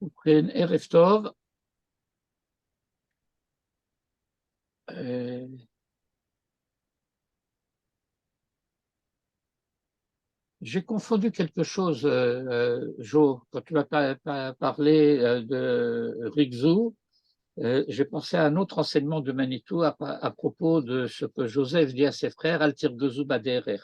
ובכן, ערב טוב. J'ai confondu quelque chose, Jo, quand tu vas parler de Rigzou. J'ai pensé à un autre enseignement de Manitou à propos de ce que Joseph dit à ses frères, Al tirgezou baderer.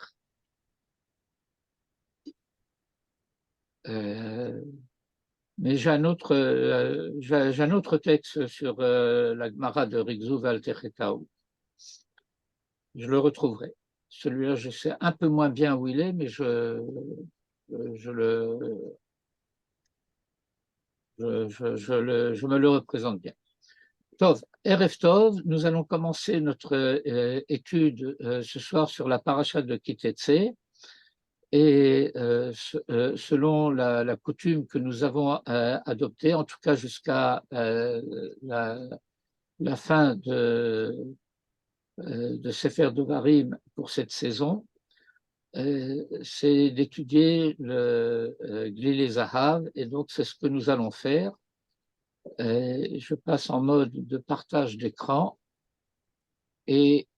Mais j'ai un autre texte sur la Gemara de Rigzou Val Techetaou. Je le retrouverai. Celui-là, je sais un peu moins bien où il est, mais je me le représente bien. Tov, Erev Tov, nous allons commencer notre étude ce soir sur la paracha de Kitetsé. Et selon la coutume que nous avons adoptée, en tout cas jusqu'à la fin de Sefer Devarim pour cette saison, c'est d'étudier le Glilé Zahav, et donc c'est ce que nous allons faire. Je passe en mode de partage d'écran et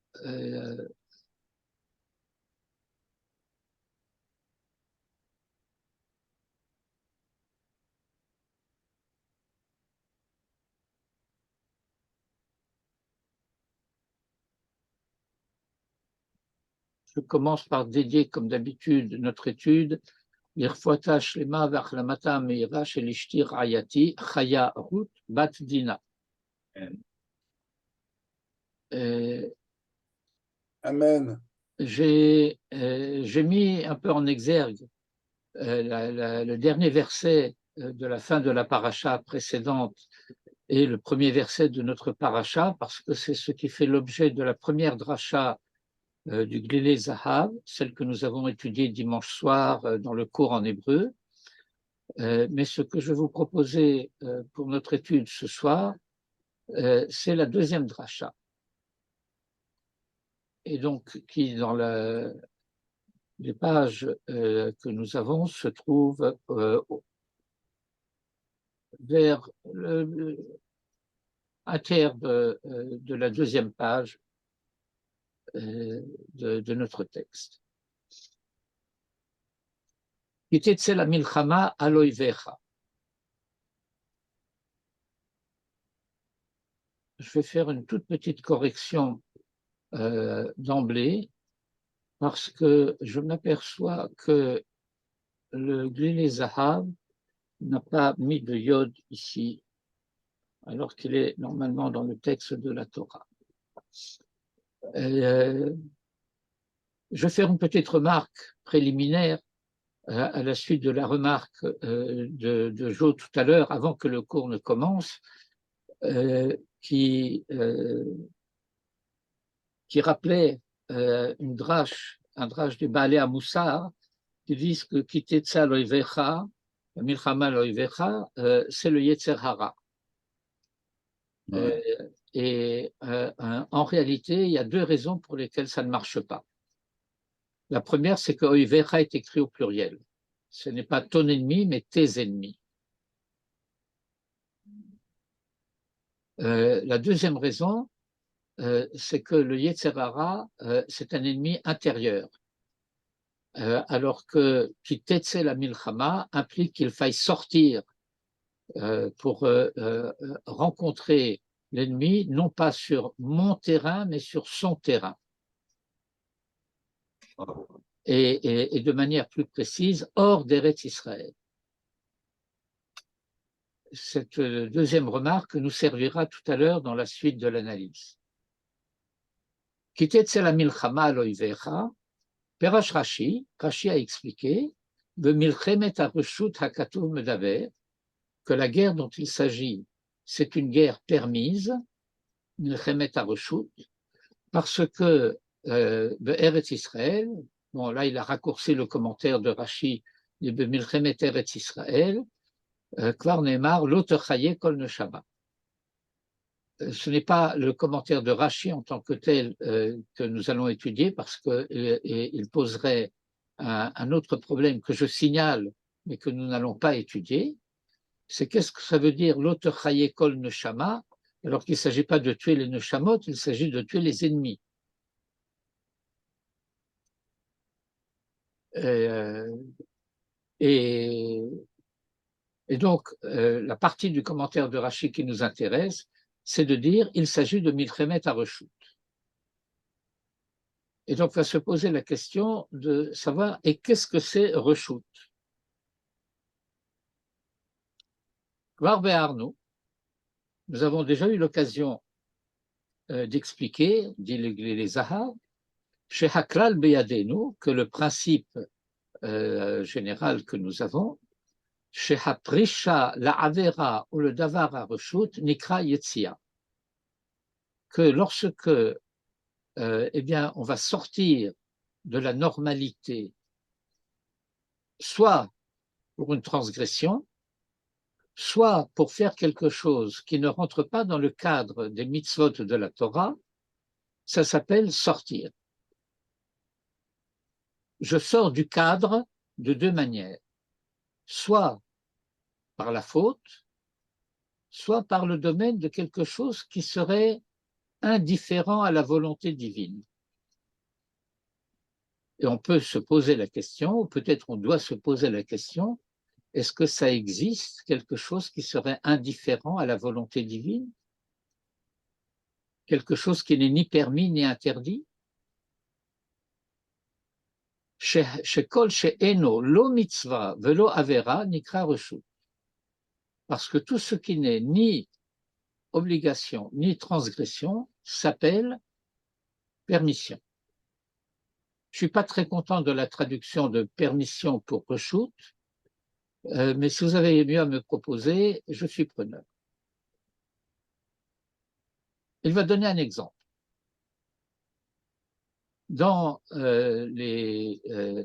je commence par dédier, comme d'habitude, notre étude L'Irfouata Shlema V'Achlamata Meira Shel Ishti Rayati Chaya Ruth Bat Dina. Amen. J'ai mis un peu en exergue le dernier verset de la fin de la paracha précédente et le premier verset de notre paracha, parce que c'est ce qui fait l'objet de la première dracha du Glilé Zahav, celle que nous avons étudiée dimanche soir dans le cours en hébreu. Mais ce que je vais vous proposer pour notre étude ce soir, c'est la deuxième dracha. Et donc, qui dans les pages que nous avons se trouve vers un tiers de la deuxième page de notre texte. Kitetsé la milchama aloivecha. Je vais faire une toute petite correction d'emblée, parce que je m'aperçois que le Glilé Zahav n'a pas mis de yod ici, alors qu'il est normalement dans le texte de la Torah. Je vais faire une petite remarque préliminaire à la suite de la remarque de Jo tout à l'heure, avant que le cours ne commence, qui rappelait un drache du Baalé à Moussar, qui dit que Kitetsa loivecha, Milchama loivecha, c'est le Yetzer Hara. Et en réalité, il y a deux raisons pour lesquelles ça ne marche pas. La première, c'est que Oivecha est écrit au pluriel. Ce n'est pas ton ennemi, mais tes ennemis. La deuxième raison, c'est que le Yetzer Hara, c'est un ennemi intérieur. Alors que Kitetse la Milchama implique qu'il faille sortir pour rencontrer l'ennemi, non pas sur mon terrain, mais sur son terrain. Et de manière plus précise, hors d'Eretz Israël. Cette deuxième remarque nous servira tout à l'heure dans la suite de l'analyse. Kitetse la milchama loivecha, Perash Rashi a expliqué B'milchemet hareshut hakatuv medaber, que la guerre dont il s'agit, c'est une guerre permise, milchemet hareshut, parce que Eretz Israël, bon là il a raccourci le commentaire de Rashi, de B'milchemet Eretz Israël, Kvar Neymar, l'autre chaye kol neshama. Ce n'est pas le commentaire de Rashi en tant que tel que nous allons étudier, parce qu'il poserait un autre problème que je signale, mais que nous n'allons pas étudier. c'est qu'est-ce que ça veut dire l'autre kol neshama, alors qu'il ne s'agit pas de tuer les neshamot, il s'agit de tuer les ennemis. Et, et donc, la partie du commentaire de Rashi qui nous intéresse, c'est de dire il s'agit de Milchemet Hareshut. Et donc, va se poser la question de savoir, et qu'est-ce que c'est Reshut? Arnaud, nous avons déjà eu l'occasion d'expliquer, dit les Zahar, chez Haklal Beyadenu, que le principe général que nous avons, chez Haprisha la Avera ou le Davar Hareshut, Nikra Yetzia, que lorsque eh bien, on va sortir de la normalité, soit pour une transgression, soit pour faire quelque chose qui ne rentre pas dans le cadre des mitzvot de la Torah, ça s'appelle sortir. Je sors du cadre de deux manières, soit par la faute, soit par le domaine de quelque chose qui serait indifférent à la volonté divine. Et on peut se poser la question, ou peut-être on doit se poser la question, est-ce que ça existe quelque chose qui serait indifférent à la volonté divine? Quelque chose qui n'est ni permis ni interdit? Shekol she'eno lo mitzvah velo avera nikra reshut. Parce que tout ce qui n'est ni obligation ni transgression s'appelle permission. Je ne suis pas très content de la traduction de permission pour reshut, mais si vous avez mieux à me proposer, je suis preneur. Il va donner un exemple. Dans les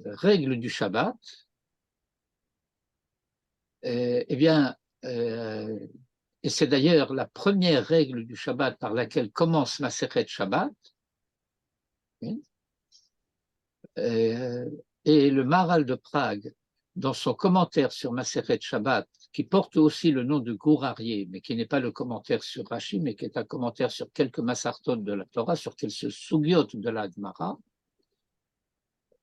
règles du Shabbat, eh bien, et c'est d'ailleurs la première règle du Shabbat par laquelle commence Masechet Shabbat, et le Maharal de Prague, dans son commentaire sur Masechet Shabbat, qui porte aussi le nom de Gourarié, mais qui n'est pas le commentaire sur Rashi, mais qui est un commentaire sur quelques Masartot de la Torah, sur quelques Sugyot de la Gemara,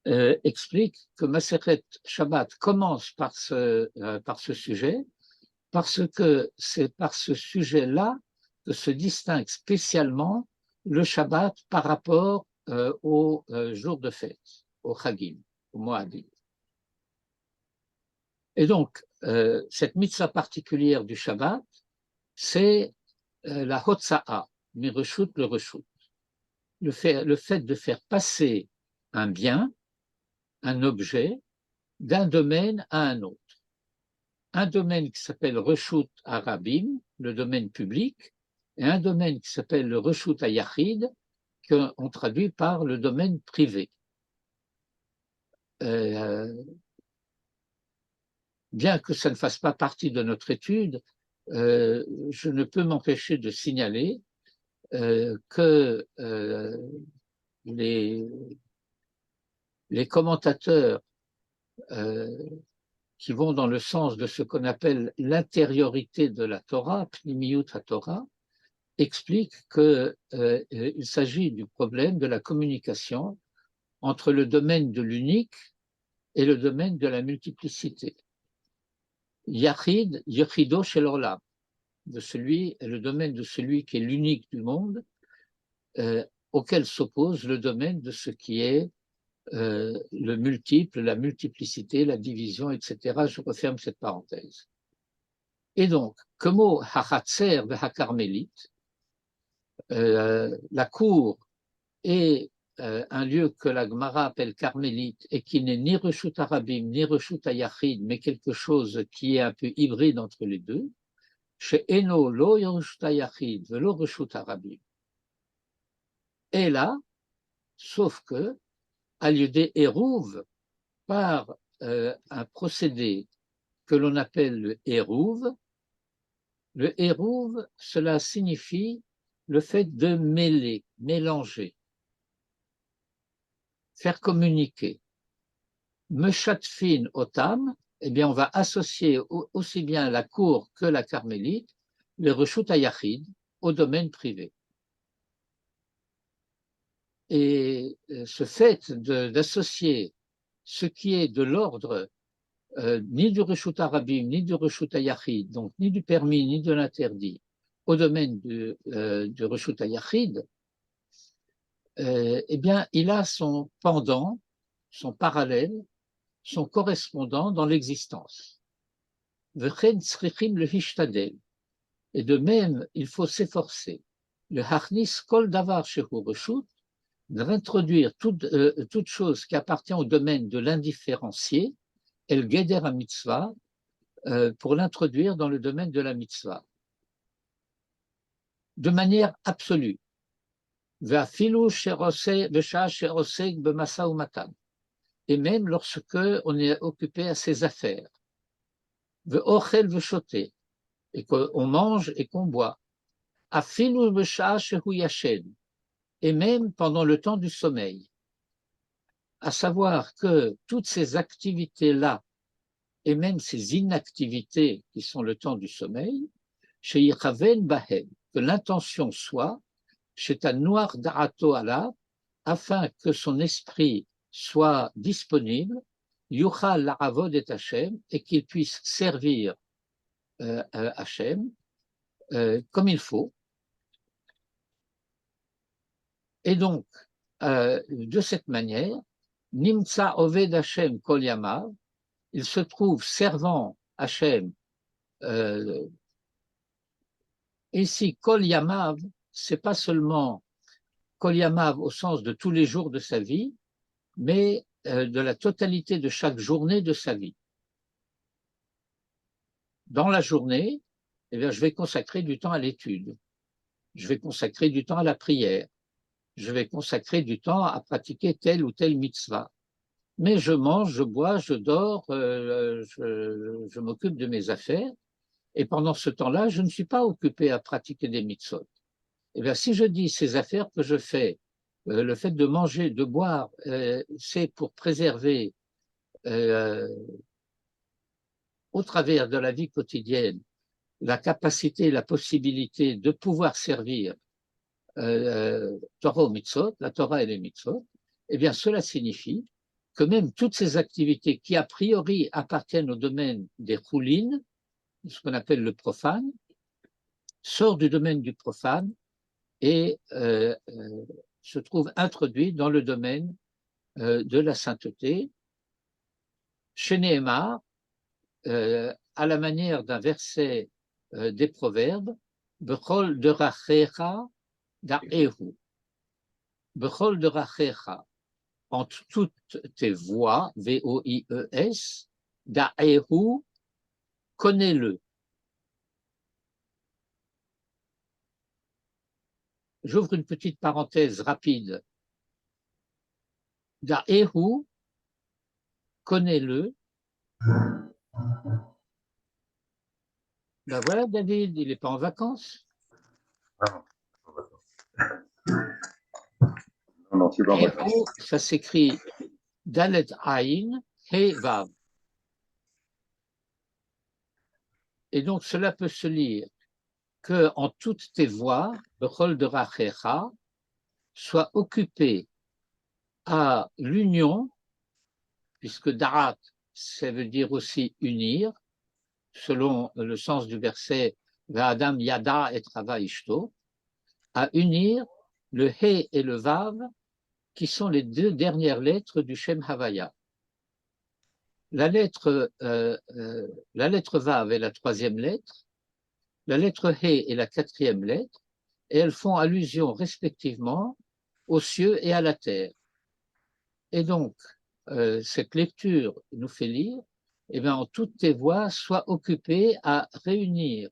explique que Masechet Shabbat commence par ce sujet, parce que c'est par ce sujet-là que se distingue spécialement le Shabbat par rapport aux jours de fête, au Chagim, au Moadim. Et donc, cette mitzvah particulière du Shabbat, c'est la Hotza'a, mi reshut le reshut. Le fait de faire passer un bien, un objet, d'un domaine à un autre. Un domaine qui s'appelle Reshut Arabim, le domaine public, et un domaine qui s'appelle le Reshut Ayachid, qu'on traduit par le domaine privé. Bien que ça ne fasse pas partie de notre étude, je ne peux m'empêcher de signaler que les commentateurs qui vont dans le sens de ce qu'on appelle l'intériorité de la Torah, Pnimiyut HaTorah, expliquent qu'il s'agit du problème de la communication entre le domaine de l'unique et le domaine de la multiplicité. Yachid, Yechido Shel Olam, le domaine de celui qui est l'unique du monde, auquel s'oppose le domaine de ce qui est le multiple, la multiplicité, la division, etc. Je referme cette parenthèse. Et donc, comme au Hachatzer de Hakarmélite, la cour est un lieu que la Gemara appelle carmélite et qui n'est ni Reshut Arabim ni Reshut Ayachid, mais quelque chose qui est un peu hybride entre les deux. Chez Eno lo Reshut Ayachid velo Reshut Arabim. Et là, sauf que, à lieu des Hérouv, par un procédé que l'on appelle le Hérouv, cela signifie le fait de mêler, mélanger, faire communiquer. Meshatfin otam, eh bien, on va associer aussi bien la cour que la carmélite, le reshut hayachid, au domaine privé. Et ce fait d'associer ce qui est de l'ordre ni du reshut harabim, ni du reshut hayachid, donc ni du permis, ni de l'interdit, au domaine du reshut hayachid, eh bien, il a son pendant, son parallèle, son correspondant dans l'existence. V'chen tzrichim le hishtadel. Et de même, il faut s'efforcer. Le hachnis kol davar shehu reshut, d'introduire toute chose qui appartient au domaine de l'indifférencié, el geder à mitzvah, pour l'introduire dans le domaine de la mitzvah. De manière absolue. Ve'afilu v'sha she'osek b'masa u'matan. Et même lorsque on est occupé à ses affaires. Ve'ochel ve'shoté. Et qu'on mange et qu'on boit. Afilu v'sha shehu yashen. Et même pendant le temps du sommeil. À savoir que toutes ces activités-là, et même ces inactivités qui sont le temps du sommeil, chez Yichaven Bahem, que l'intention soit, chez ta noir d'arato ala, afin que son esprit soit disponible, Yuchal la'avod et Hachem, et qu'il puisse servir Hachem comme il faut. Et donc, de cette manière, Nimtsa Oved Hachem Kol Yamav, il se trouve servant Hachem. Ici, Kol Yamav, c'est pas seulement Kol Yamav au sens de tous les jours de sa vie, mais de la totalité de chaque journée de sa vie. Dans la journée, eh bien, je vais consacrer du temps à l'étude, je vais consacrer du temps à la prière, je vais consacrer du temps à pratiquer telle ou telle mitzvah. Mais je mange, je bois, je dors, je m'occupe de mes affaires, et pendant ce temps-là, je ne suis pas occupé à pratiquer des mitzvot. Eh bien, si je dis ces affaires que je fais, le fait de manger, de boire, c'est pour préserver au travers de la vie quotidienne la capacité, la possibilité de pouvoir servir Torah ou mitzvot, la Torah et les mitzvot, eh bien, cela signifie que même toutes ces activités qui a priori appartiennent au domaine des choulines, ce qu'on appelle le profane, sortent du domaine du profane et se trouvent introduits dans le domaine de la sainteté. Chez Nehemar, à la manière d'un verset des Proverbes, Bechol derachecha da'ehu. Bechol derachecha, en toutes tes voies, V-O-I-E-S, da'ehu, connais-le. J'ouvre une petite parenthèse rapide. Da'ehu, connais-le. Ben voilà, David, il n'est pas en vacances. Non, c'est pas en vacances. Ehu, ça s'écrit Dalet Aïn, He Vav. Et donc, cela peut se lire que en toutes tes voies, le rôle de Rachecha soit occupé à l'union, puisque Darat, ça veut dire aussi unir, selon le sens du verset Adam Yada et Trava Ishto, à unir le He et le Vav, qui sont les deux dernières lettres du Shem Havaya. La lettre Vav est la troisième lettre, la lettre He est la quatrième lettre, et elles font allusion respectivement aux cieux et à la terre. Et donc, cette lecture nous fait lire, eh bien, en toutes tes voies, sois occupé à réunir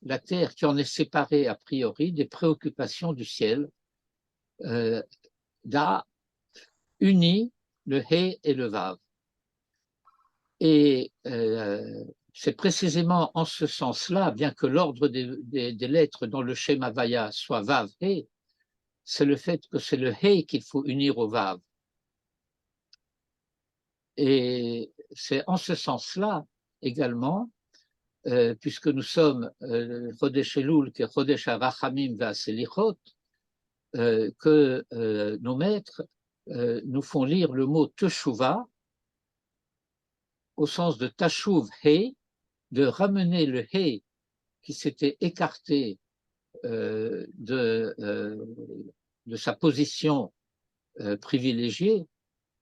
la terre qui en est séparée a priori des préoccupations du ciel, d'a uni le He et le Vav. Et c'est précisément en ce sens-là, bien que l'ordre des lettres dans le Shem Havaya soit Vav He, c'est le fait que c'est le He qu'il faut unir au Vav. Et c'est en ce sens-là également, puisque nous sommes Chodesh Elul, qui est Chodesh HaRachamim VaSelichot, que nos maîtres nous font lire le mot Teshuvah au sens de Tashuv He, de ramener le He qui s'était écarté de sa position privilégiée,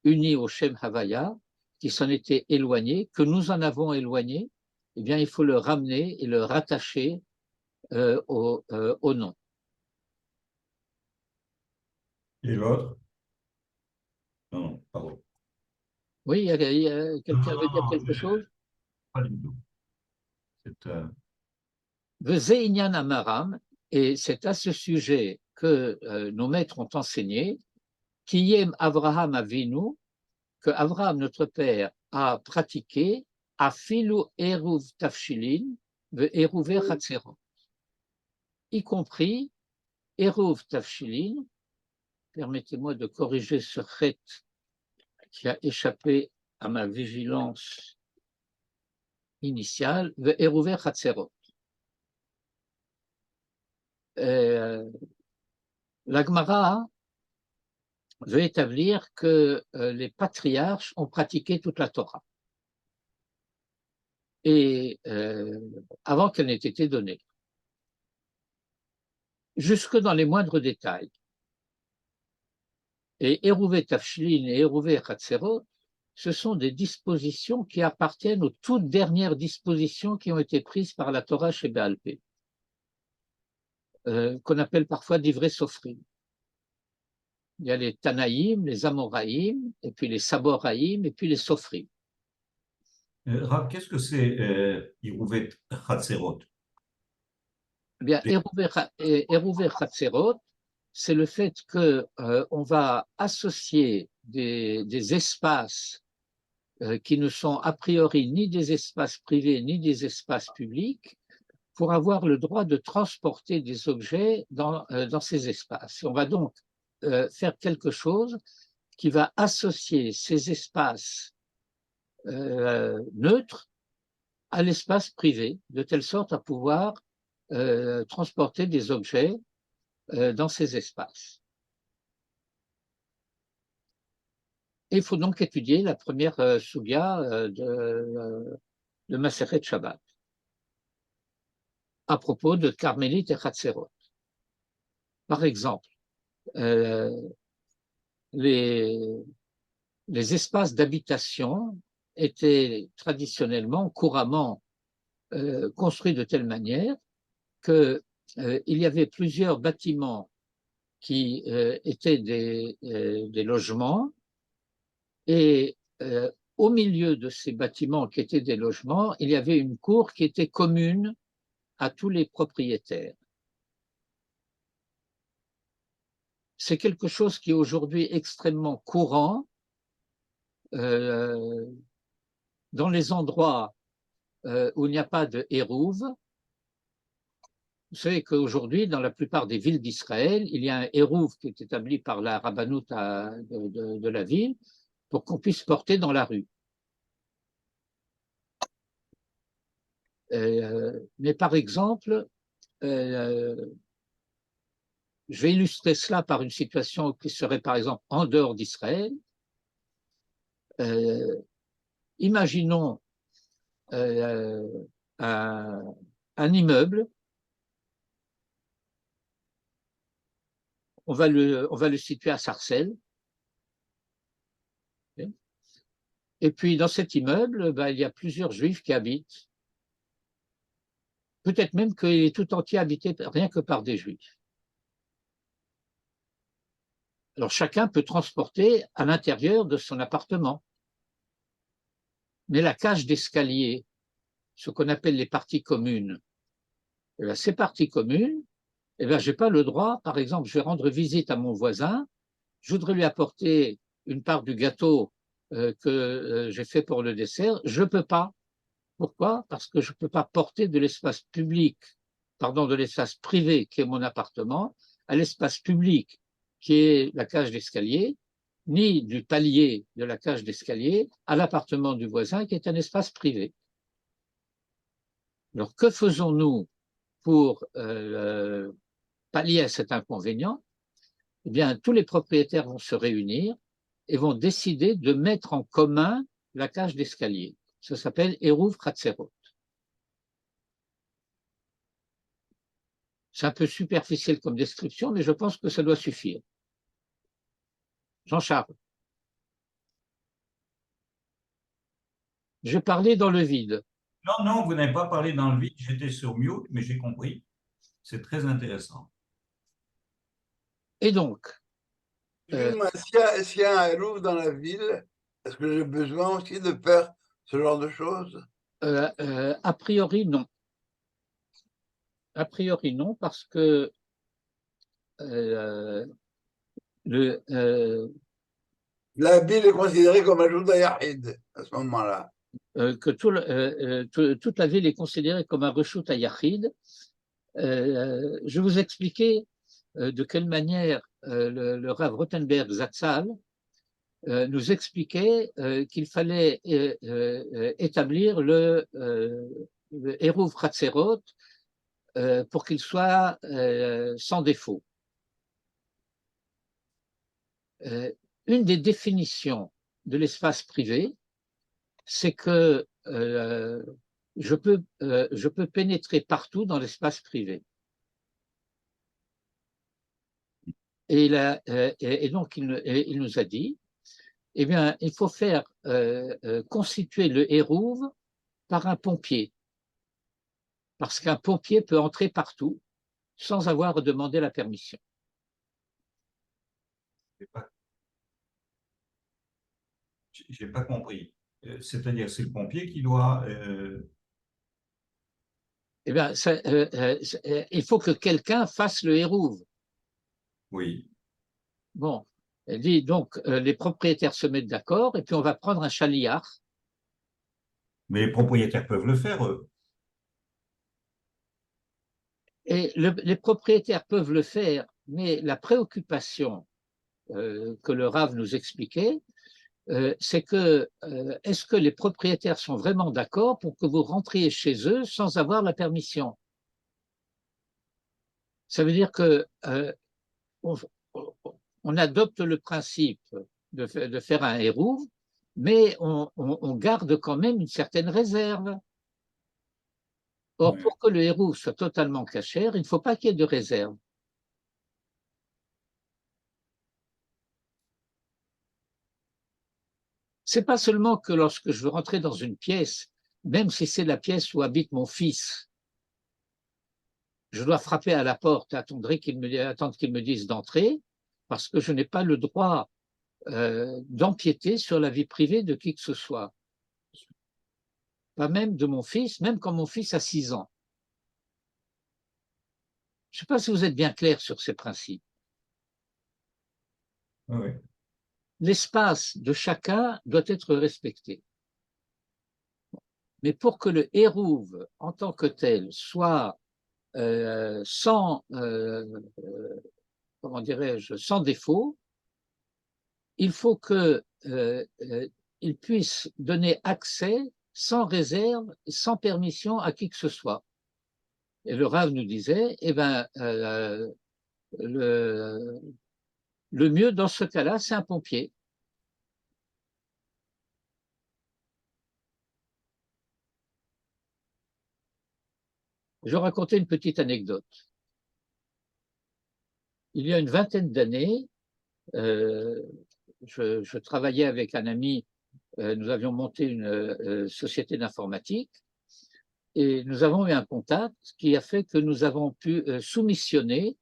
uni au Shem Havaya, qui s'en était éloigné, que nous en avons éloigné, eh bien, il faut le ramener et le rattacher au nom. Et l'autre? Non, pardon. Oui, quelqu'un veut dire quelque chose? Pas du tout. Vezeinyan Amaram, et c'est à ce sujet que nos maîtres ont enseigné, Kiyem Avraham Avinu, que Avraham, notre père, a pratiqué Afilu Eruv Tafshilin, Eruve Chatzerot, y compris Eruv Tafshilin. Permettez-moi de corriger ce chet qui a échappé à ma vigilance initiale, Eruve Chatzerot. La Gemara veut établir que les patriarches ont pratiqué toute la Torah. Et avant qu'elle n'ait été donnée. Jusque dans les moindres détails. Et Eruvé Tafshilin et Eruvé Chatzerot, ce sont des dispositions qui appartiennent aux toutes dernières dispositions qui ont été prises par la Torah chez Baal Pé, qu'on appelle parfois d'Ivrei Sofrim. Il y a les Tanaïm, les Amoraïm, et puis les Saboraïm, et puis les Sofrim. Rav, qu'est-ce que c'est Irouvet Chatzerot? Eh bien, Eruvé Chatzerot, c'est le fait qu'on va associer des espaces qui ne sont a priori ni des espaces privés ni des espaces publics pour avoir le droit de transporter des objets dans ces espaces. On va donc faire quelque chose qui va associer ces espaces neutres à l'espace privé, de telle sorte à pouvoir transporter des objets dans ces espaces. Et il faut donc étudier la première sugya de Masechet Shabbat à propos de Carmélite et Chatzerot. Par exemple, les espaces d'habitation étaient traditionnellement, couramment construits de telle manière qu'il y avait plusieurs bâtiments qui étaient des logements, et au milieu de ces bâtiments qui étaient des logements, il y avait une cour qui était commune à tous les propriétaires. C'est quelque chose qui est aujourd'hui extrêmement courant dans les endroits où il n'y a pas de hérouve. Vous savez qu'aujourd'hui, dans la plupart des villes d'Israël, il y a un hérouve qui est établi par la rabbanout de la ville pour qu'on puisse porter dans la rue. Mais par exemple, je vais illustrer cela par une situation qui serait par exemple en dehors d'Israël. Imaginons un immeuble, on va le situer à Sarcelles. Et puis dans cet immeuble, il y a plusieurs juifs qui habitent. Peut-être même qu'il est tout entier habité rien que par des juifs. Alors chacun peut transporter à l'intérieur de son appartement. Mais la cage d'escalier, ce qu'on appelle les parties communes, ces parties communes, je n'ai pas le droit, par exemple, je vais rendre visite à mon voisin, je voudrais lui apporter une part du gâteau que j'ai fait pour le dessert, je ne peux pas. Pourquoi? Parce que je ne peux pas porter de l'espace public, de l'espace privé qui est mon appartement, à l'espace public qui est la cage d'escalier, ni du palier de la cage d'escalier à l'appartement du voisin qui est un espace privé. Alors, que faisons-nous pour pallier à cet inconvénient? Eh bien, tous les propriétaires vont se réunir et vont décider de mettre en commun la cage d'escalier. Ça s'appelle Eruv Khatzerot. C'est un peu superficiel comme description, mais je pense que ça doit suffire. Jean-Charles. Je parlais dans le vide. Non, non, vous n'avez pas parlé dans le vide, j'étais sur mute, mais j'ai compris. C'est très intéressant. Et donc, Excuse-moi, s'il y a un loup dans la ville, est-ce que j'ai besoin aussi de faire ce genre de choses? a priori, non. A priori, non, parce que la ville est considérée comme un Jouda Yahid à ce moment-là. Que toute la ville est considérée comme un reshut hayachid. Je vais vous expliquer de quelle manière le Rav Rothenberg Zatzal nous expliquait qu'il fallait établir le Eruv Khatzerot pour qu'il soit sans défaut. Une des définitions de l'espace privé, c'est que je peux pénétrer partout dans l'espace privé. Et donc, il nous a dit, eh bien, il faut faire constituer le Hérouv par un pompier. Parce qu'un pompier peut entrer partout sans avoir demandé la permission. J'ai pas compris. C'est-à-dire, c'est le pompier qui doit. Eh bien, il faut que quelqu'un fasse le Hérouv. Oui. Bon, elle dit donc les propriétaires se mettent d'accord et puis on va prendre un chaliard. Mais les propriétaires peuvent le faire, eux. Et les propriétaires peuvent le faire, mais la préoccupation que le Rav nous expliquait, c'est que est-ce que les propriétaires sont vraiment d'accord pour que vous rentriez chez eux sans avoir la permission? Ça veut dire que on adopte le principe de faire un hérouv, mais on garde quand même une certaine réserve. Or, pour que le hérouv soit totalement cachère, il ne faut pas qu'il y ait de réserve. C'est pas seulement que lorsque je veux rentrer dans une pièce, même si c'est la pièce où habite mon fils, je dois frapper à la porte et attendre qu'il me dise d'entrer, parce que je n'ai pas le droit d'empiéter sur la vie privée de qui que ce soit. Pas même de mon fils, même quand mon fils a 6 ans. Je ne sais pas si vous êtes bien clair sur ces principes. Oui. L'espace de chacun doit être respecté. Mais pour que le hérouv, en tant que tel, soit sans, comment dirais-je, sans défaut, il faut qu'il puisse donner accès sans réserve, sans permission à qui que ce soit. Et le Rav nous disait, eh ben, le mieux dans ce cas-là, c'est un pompier. Je vais raconter une petite anecdote. Il y a une vingtaine d'années, je travaillais avec un ami, nous avions monté une société d'informatique et nous avons eu un contact qui a fait que nous avons pu soumissionner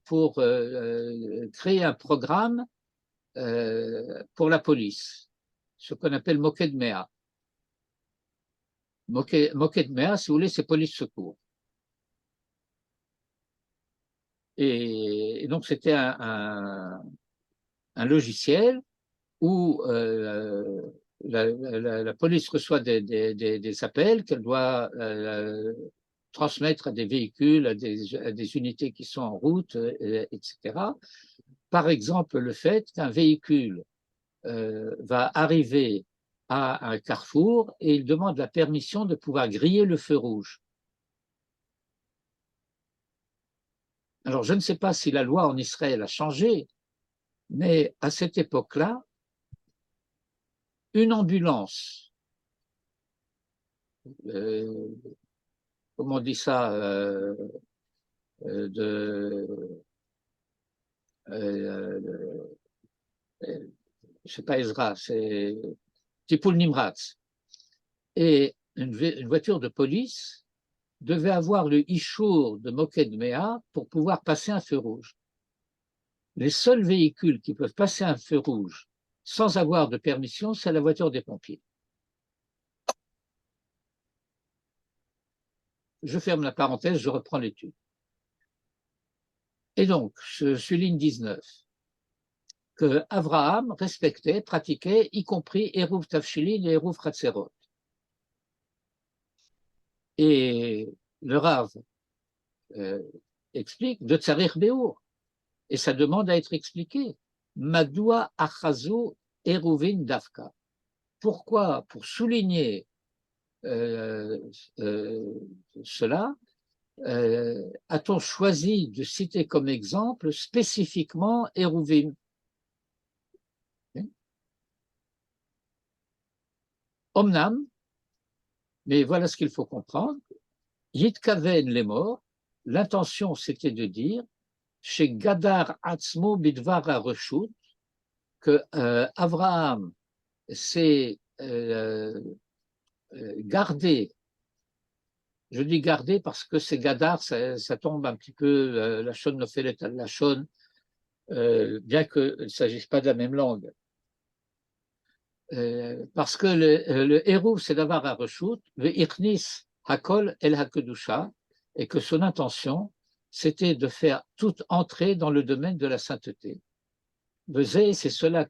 pour créer un programme pour la police, ce qu'on appelle Moked Mea. Moked Mea, si vous voulez, c'est police secours. Et donc, c'était un logiciel où la police reçoit des appels qu'elle doit transmettre à des véhicules, à des unités qui sont en route, etc. Par exemple, le fait qu'un véhicule va arriver à un carrefour et il demande la permission de pouvoir griller le feu rouge. Alors, je ne sais pas si la loi en Israël a changé, mais à cette époque-là, une ambulance, comment on dit ça, je sais pas Ezra, c'est Tipoul Nimratz, et une voiture de police devait avoir le Ishour de Moked Mea pour pouvoir passer un feu rouge. Les seuls véhicules qui peuvent passer un feu rouge sans avoir de permission, c'est la voiture des pompiers. Je ferme la parenthèse, je reprends l'étude. Et donc, je souligne 19, que Abraham respectait, pratiquait, y compris Eruv Tavshilin et Eruv Chatzerot. Et le Rav explique de Tsarir Beur, et ça demande à être expliqué. Madoua Achazu Eruvin Davka. Pourquoi? Pour souligner cela, a-t-on choisi de citer comme exemple spécifiquement Eruvin? Omnam, mais voilà ce qu'il faut comprendre. Yitkaven les morts, l'intention c'était de dire chez Gadar Atzmo Bidvar Reshut, que Abraham s'est gardé. Je dis garder parce que c'est Gadar, ça tombe un petit peu, la Shon Nofelet al Lachon, bien qu'il ne s'agisse pas de la même langue. Parce que le Hérouv, c'est d'avoir à Reshut, le Ichnis Hakol El Hakedusha, et que son intention, c'était de faire toute entrée dans le domaine de la sainteté. C'est à cela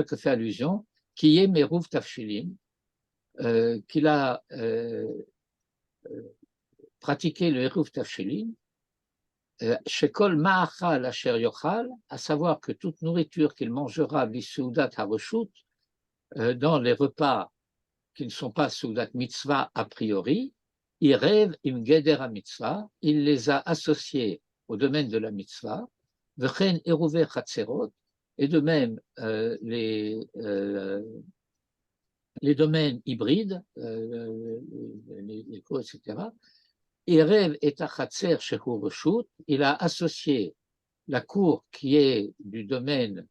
que fait allusion, qui est Merouv Tafshilim, qu'il a pratiqué le Hérouv Tafshilim, Shekol Ma'achal Asher Yochal, à savoir que toute nourriture qu'il mangera Bisoudat Haroshut, dans les repas qui ne sont pas Soudat Mitzvah a priori, il rêve im Geder Mitzvah, il les a associés au domaine de la Mitzvah, V'chen Eruver Chatzerot, et de même les domaines hybrides, les cours, etc. Erev et Achatzer Shehu Reshut, il a associé la cour qui est du domaine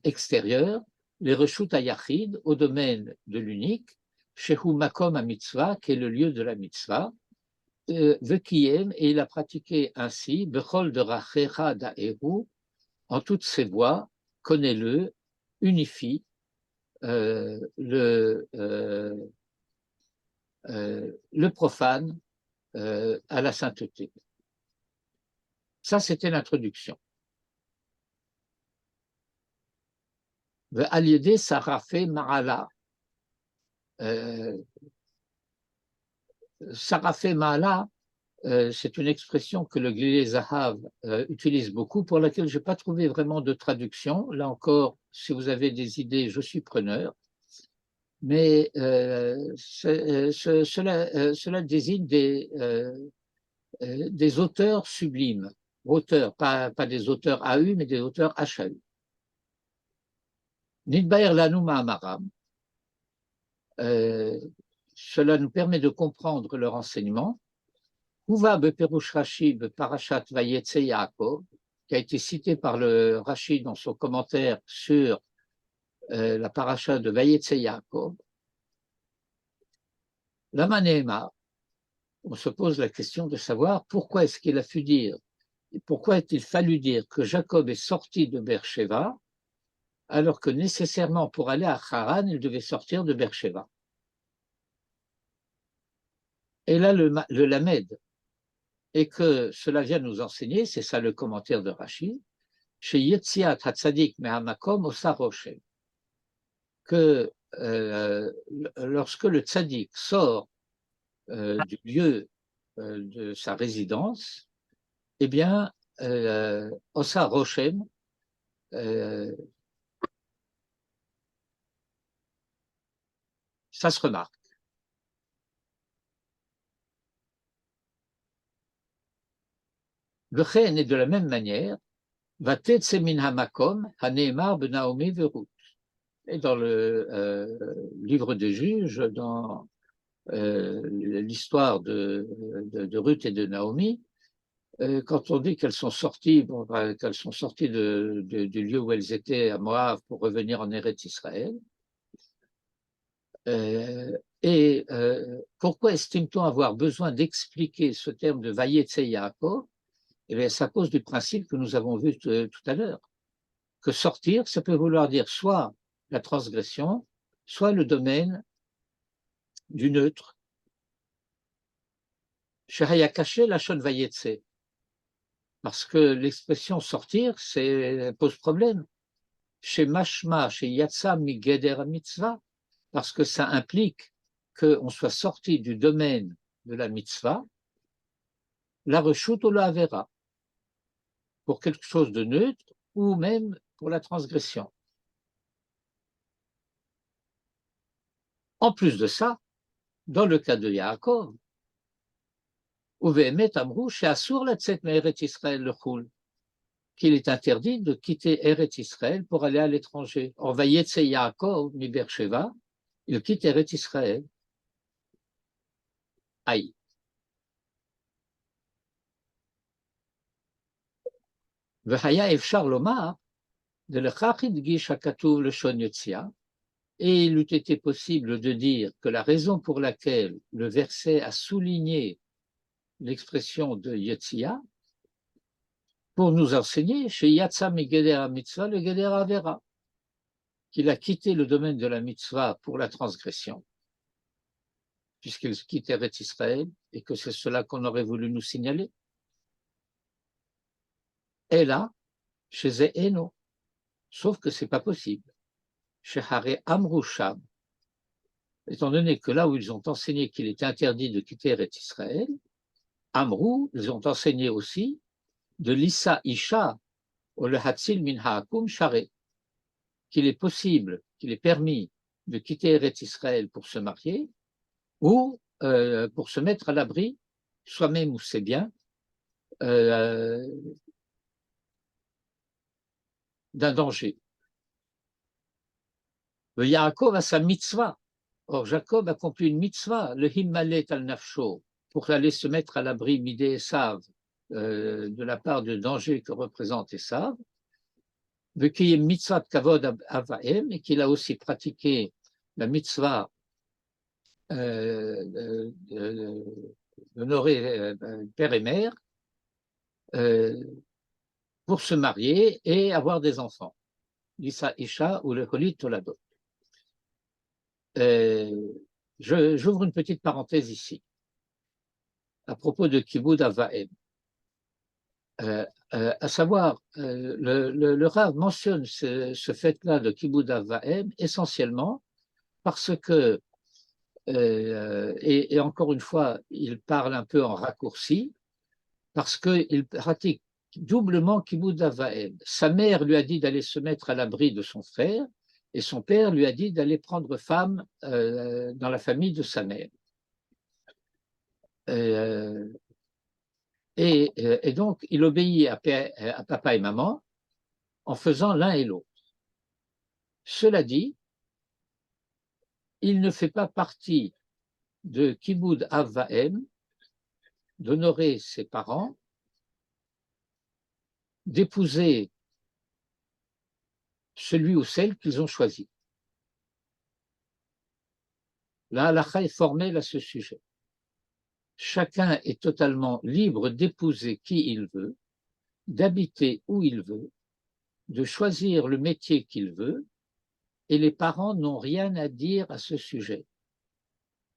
extérieur, les Reshut Ayachid, au domaine de l'unique, Shehu Makom à Mitzvah, qui est le lieu de la Mitzvah, Vekiyem, et il a pratiqué ainsi, Bechol de Rachecha Da'eru, en toutes ses voies, connais-le, unifie le profane à la sainteté. Ça, c'était l'introduction. Al-Yedé Sarafé Ma'ala. Sarafé Ma'ala, c'est une expression que le Glilé Zahav utilise beaucoup, pour laquelle je n'ai pas trouvé vraiment de traduction. Là encore, si vous avez des idées, je suis preneur. Mais cela désigne des auteurs sublimes. Auteurs, pas des auteurs AU, mais des auteurs HAU. Nidbaer Lanu Ma'amaram. Cela nous permet de comprendre leur enseignement. Uva beperush Rashi beparashat Vayetze Yaakov, qui a été cité par le Rashi dans son commentaire sur la paracha de Vayetze Yaakov. La Manéma, on se pose la question de savoir pourquoi est-ce qu'il a pu dire, pourquoi a-t-il fallu dire que Jacob est sorti de Beersheba, alors que nécessairement pour aller à Haran, il devait sortir de Beersheba. Et là, le Lamed, et que cela vient nous enseigner, c'est ça le commentaire de Rashi, chez Yetziat Hatzadik Mehamakom Osa Roshem, que lorsque le tzaddik sort du lieu de sa résidence, eh bien, Osa Roshem, ça se remarque. Vechen est de la même manière, Vatetse min hamakom, haneemar benaomi verut. Et dans le livre des juges, dans l'histoire de Ruth et de Naomi, quand on dit qu'elles sont sorties, qu'elles sont sorties du lieu où elles étaient à Moab pour revenir en Eretz Israël, pourquoi estime-t-on avoir besoin d'expliquer ce terme de Vayetse Yaakov? Eh bien, c'est à cause du principe que nous avons vu tout à l'heure, que sortir, ça peut vouloir dire soit la transgression, soit le domaine du neutre. Shehaya Kaché Lachon Vayetse. Parce que l'expression sortir, pose problème. Chez Mashma, chez Yatsa Migeder Mitzvah, parce que ça implique qu'on soit sorti du domaine de la mitzvah, la rechute ou la avera, pour quelque chose de neutre ou même pour la transgression. En plus de ça, dans le cas de Yaakov, qu'il est interdit de quitter Eretz Israël pour aller à l'étranger. Or, Vayetse Yaakov mi Beersheva, il quitte Eretz Israël. Aïe. V'haya efshar lomar de l'echach idgish hakatuv leshon yotzia, et il eût été possible de dire que la raison pour laquelle le verset a souligné l'expression de Yotzia, pour nous enseigner, chez Yatsa Migeder Mitzvah, le Geder Avera, qu'il a quitté le domaine de la mitzvah pour la transgression, puisqu'il quitte Eretz Israël, et que c'est cela qu'on aurait voulu nous signaler. Et là, chez Zéhéno, sauf que ce n'est pas possible. Chez Hare Amroucham, étant donné que là où ils ont enseigné qu'il est interdit de quitter Eretz Israël, Amrou, ils ont enseigné aussi de l'Issa Isha, ou le Hatzil min Haakum Share, qu'il est possible, qu'il est permis de quitter Eretz Israël pour se marier ou pour se mettre à l'abri, soi-même ou ses biens, d'un danger. Le Yaakov a sa mitzvah. Or, Jacob accomplit une mitzvah, le Himmalet al Nafsho, pour aller se mettre à l'abri Midé Esav, de la part du danger que représente Esav, qui est mitzvah de Kavod Avahem, et qu'il a aussi pratiqué la mitzvah d'honorer père et mère pour se marier et avoir des enfants. L'Issa Isha ou le Holit Toladot. J'ouvre une petite parenthèse ici à propos de Kibud Avahem. À savoir, le Rav mentionne ce fait-là de Kibud Avahem essentiellement parce que, et encore une fois, il parle un peu en raccourci, parce qu'il pratique doublement Kibud Avahem. Sa mère lui a dit d'aller se mettre à l'abri de son frère, et son père lui a dit d'aller prendre femme dans la famille de sa mère. Et donc, il obéit à papa et maman en faisant l'un et l'autre. Cela dit, il ne fait pas partie de Kibud Avahem d'honorer ses parents, d'épouser celui ou celle qu'ils ont choisi. La halakha est formelle à ce sujet. Chacun est totalement libre d'épouser qui il veut, d'habiter où il veut, de choisir le métier qu'il veut, et les parents n'ont rien à dire à ce sujet.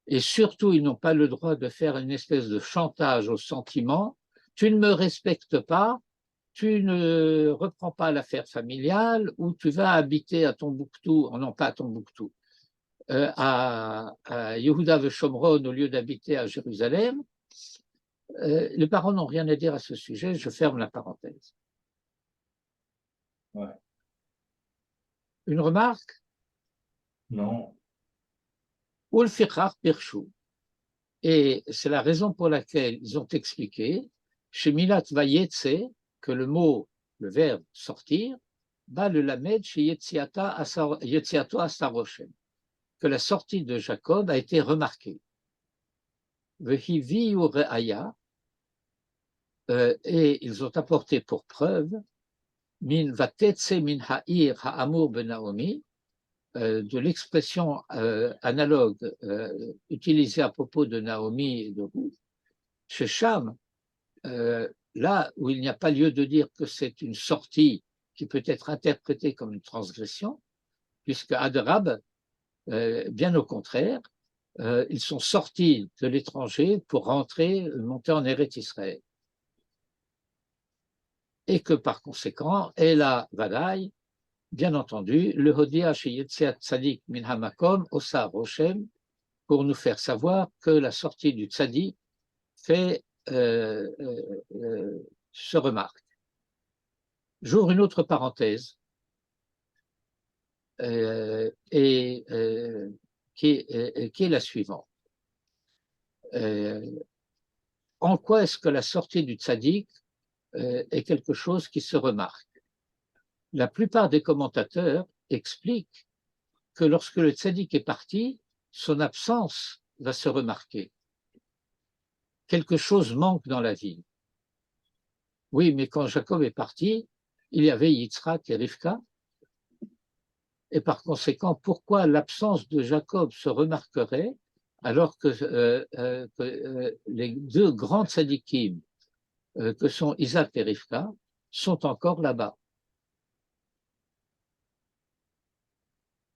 Et surtout, ils n'ont pas le droit de faire une espèce de chantage au sentiment. Tu ne me respectes pas, tu ne reprends pas l'affaire familiale, ou tu vas habiter à Tombouctou, non pas à Tombouctou, à Yehuda Veshomron au lieu d'habiter à Jérusalem, Les parents n'ont rien à dire à ce sujet, je ferme la parenthèse. Ouais. Une remarque? Non. Ulfichach Pirshu. Et c'est la raison pour laquelle ils ont expliqué, chez Milat Vayetse, que le mot, le verbe sortir, va le lamed chez Yetziato Asaroshem, que la sortie de Jacob a été remarquée. Vehiviu Re'aya, et ils ont apporté pour preuve, min vatetse min ha'ir ha'amur ben Naomi, de l'expression analogue utilisée à propos de Naomi et de Ruth, chez Cham, là où il n'y a pas lieu de dire que c'est une sortie qui peut être interprétée comme une transgression, puisque Adrab, bien au contraire, ils sont sortis de l'étranger pour monter en Eretz Israël. Et que par conséquent, Ela Vadaï, bien entendu, le Hodia chez Yetziat Tzadik min Hamakom, Osa Roshem, pour nous faire savoir que la sortie du Tzadik se remarque. J'ouvre une autre parenthèse, qui est la suivante. En quoi est-ce que la sortie du Tzadik est quelque chose qui se remarque? La plupart des commentateurs expliquent que lorsque le tzaddik est parti, son absence va se remarquer. Quelque chose manque dans la ville. Oui, mais quand Jacob est parti, il y avait Yitzhak et Rivka. Et par conséquent, pourquoi l'absence de Jacob se remarquerait alors que les deux grands tzaddikim, que sont Isaac et Rivka, sont encore là-bas?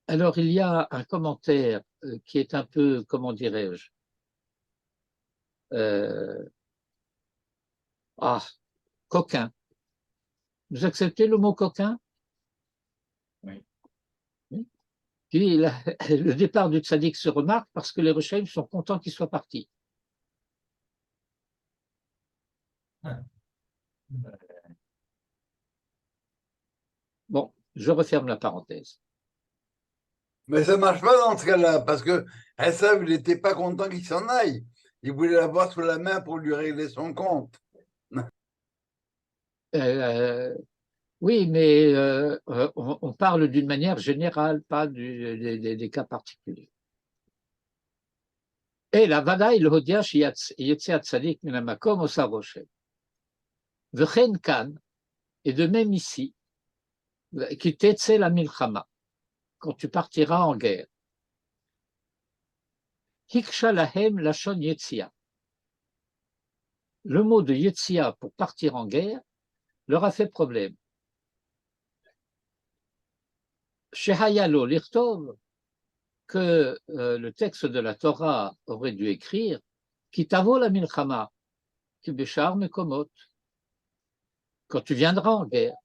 Alors, il y a un commentaire qui est un peu, comment dirais-je, coquin. Vous acceptez le mot coquin? Oui. Oui. Puis, le départ du tzaddik se remarque parce que les Rechaim sont contents qu'il soit parti. Bon, je referme la parenthèse. Mais ça ne marche pas dans ce cas-là, parce que Esav, il n'était pas content qu'il s'en aille. Il voulait l'avoir sous la main pour lui régler son compte. Oui, mais on parle d'une manière générale, pas des cas particuliers. Et la vadaï le hodia yetziat tzadik min hamakom osa roshem. V'chen kan, et de même ici, qui tetze la milchama, quand tu partiras en guerre. Hiksha lahem lashon yetzia. Le mot de yetzia pour partir en guerre leur a fait problème. Shehayalo lirtov, que le texte de la Torah aurait dû écrire, qui tavo la milchama, qui béchar mekomot, quand tu viendras en guerre.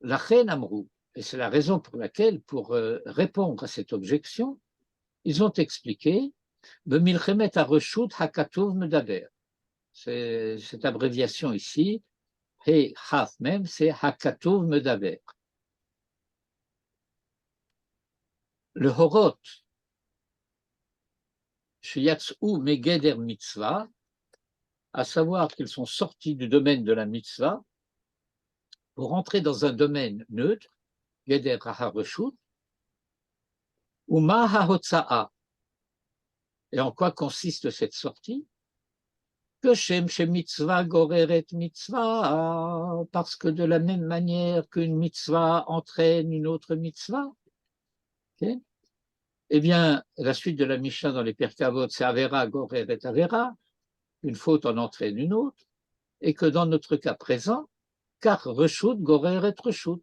La reine Amrou, et c'est la raison pour laquelle, pour répondre à cette objection, ils ont expliqué de milchemet areshut hakatuv medaber. Cette abréviation ici, et haf même, c'est hakatuv medaber. Le horot, shiyatzou megeder mitzvah, à savoir qu'ils sont sortis du domaine de la mitzvah pour entrer dans un domaine neutre, geder hareshut, ou ma hahotza'a. Et en quoi consiste cette sortie? Que shem mitzvah goreret mitzvah, parce que de la même manière qu'une mitzvah entraîne une autre mitzvah. Okay? Eh bien, la suite de la Mishnah dans les Pirkei Avot, c'est avera goreret avera, une faute en entraîne une autre, et que dans notre cas présent, car reshut goreret reshut.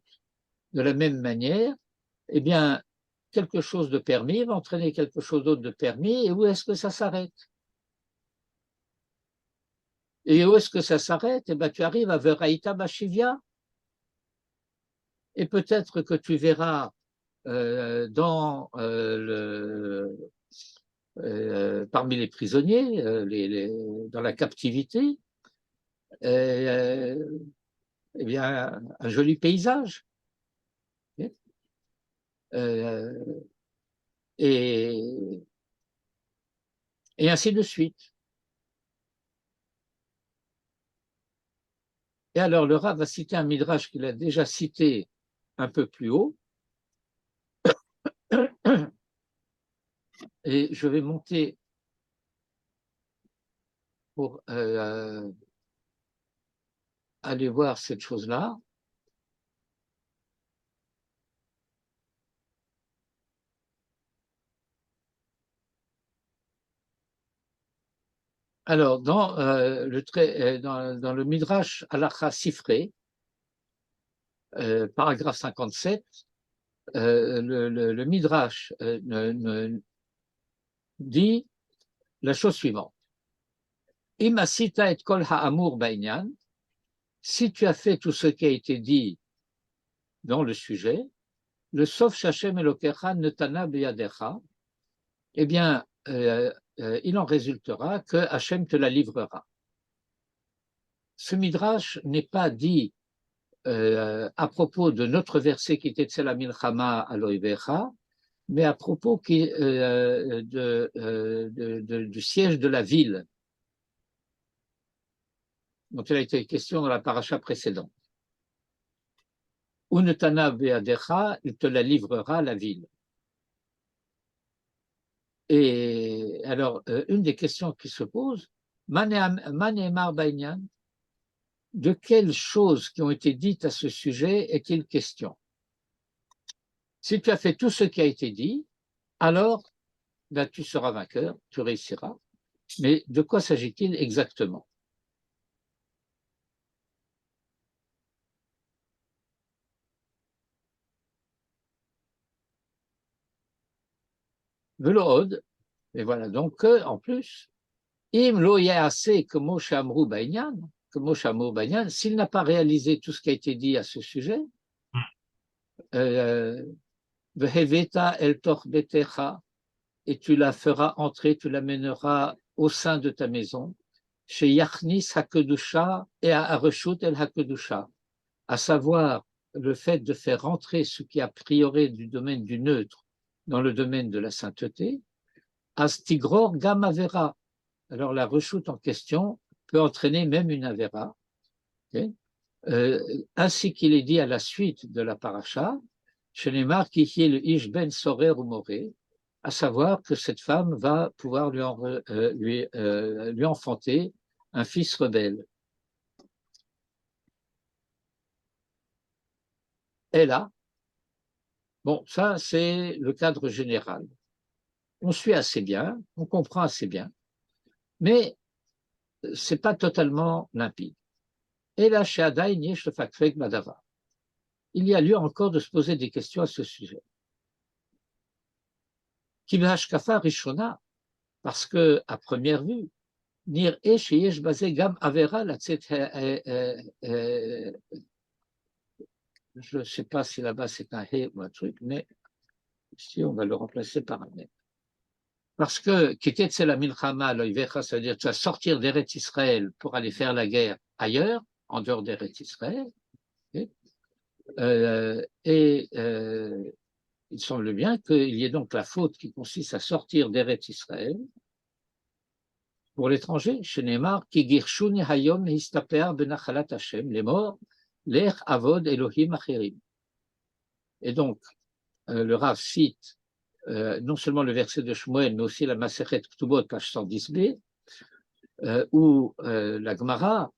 De la même manière, eh bien, quelque chose de permis va entraîner quelque chose d'autre de permis, et où est-ce que ça s'arrête? Et où est-ce que ça s'arrête? Eh bien, tu arrives à Veraïta Bashivia. Et peut-être que tu verras dans parmi les prisonniers, dans la captivité, eh bien, un joli paysage. Et ainsi de suite. Et alors, le Rav va citer un midrash qu'il a déjà cité un peu plus haut. Et je vais monter pour aller voir cette chose-là. Alors, dans le Midrash Halacha Sifré, paragraphe 57, le Midrash dit la chose suivante. Im asita et kol ha'amur ba'inyan, si tu as fait tout ce qui a été dit dans le sujet, le sof shachem elokecha netana beyadecha, eh bien, il en résultera que Hachem te la livrera. Ce midrash n'est pas dit à propos de notre verset qui était Tzel Milchama Aloivecha, mais à propos du siège de la ville, dont il a été question dans la paracha précédente. Unetana beadecha, il te la livrera, la ville. Et alors, une des questions qui se pose, Maneemar Bainyan, de quelles choses qui ont été dites à ce sujet est-il question? Si tu as fait tout ce qui a été dit, alors ben, tu seras vainqueur, tu réussiras. Mais de quoi s'agit-il exactement? Velohod, et voilà, donc en plus, im lo yaase que Moshe Amrou Bainyan, s'il n'a pas réalisé tout ce qui a été dit à ce sujet, veheveta el toch betecha, et tu la feras entrer, tu l'amèneras au sein de ta maison, chez Yachnis Hakedusha et à Areshut el Hakedusha, à savoir le fait de faire rentrer ce qui a priori du domaine du neutre dans le domaine de la sainteté, Astigror Gam Avera. Alors la rechute en question peut entraîner même une Avera, okay, ainsi qu'il est dit à la suite de la paracha, chez les marques qui est le Ish Ben Sorer ou Moré, à savoir que cette femme va pouvoir lui enfanter un fils rebelle. Et là, bon, ça c'est le cadre général. On suit assez bien, on comprend assez bien, mais ce n'est pas totalement limpide. Et là, chez Adaïn Yesh le Fakfek Badava. Il y a lieu encore de se poser des questions à ce sujet. Kibhashkafa Rishona, parce que, à première vue, Nir Esh Yesh Bazé Gam Avera la Tset. Je ne sais pas si là-bas c'est un He ou un truc, mais ici on va le remplacer par un He. Parce que Kitet c'est la Milchama, l'Oivecha, ça veut dire que tu vas sortir d'Eretz Israël pour aller faire la guerre ailleurs, en dehors d'Eretz Israël. Okay. Il semble bien qu'il y ait donc la faute qui consiste à sortir d'Eretz Israël pour l'étranger. Chez Neymar, Ki Girshuni Hayom Histaper Benachalat Hashem, les morts, Lech Avod Elohim Acherim. Et donc, le Rav cite non seulement le verset de Shmuel, mais aussi la Masechet Ktubot, page 110b, où la Gemara,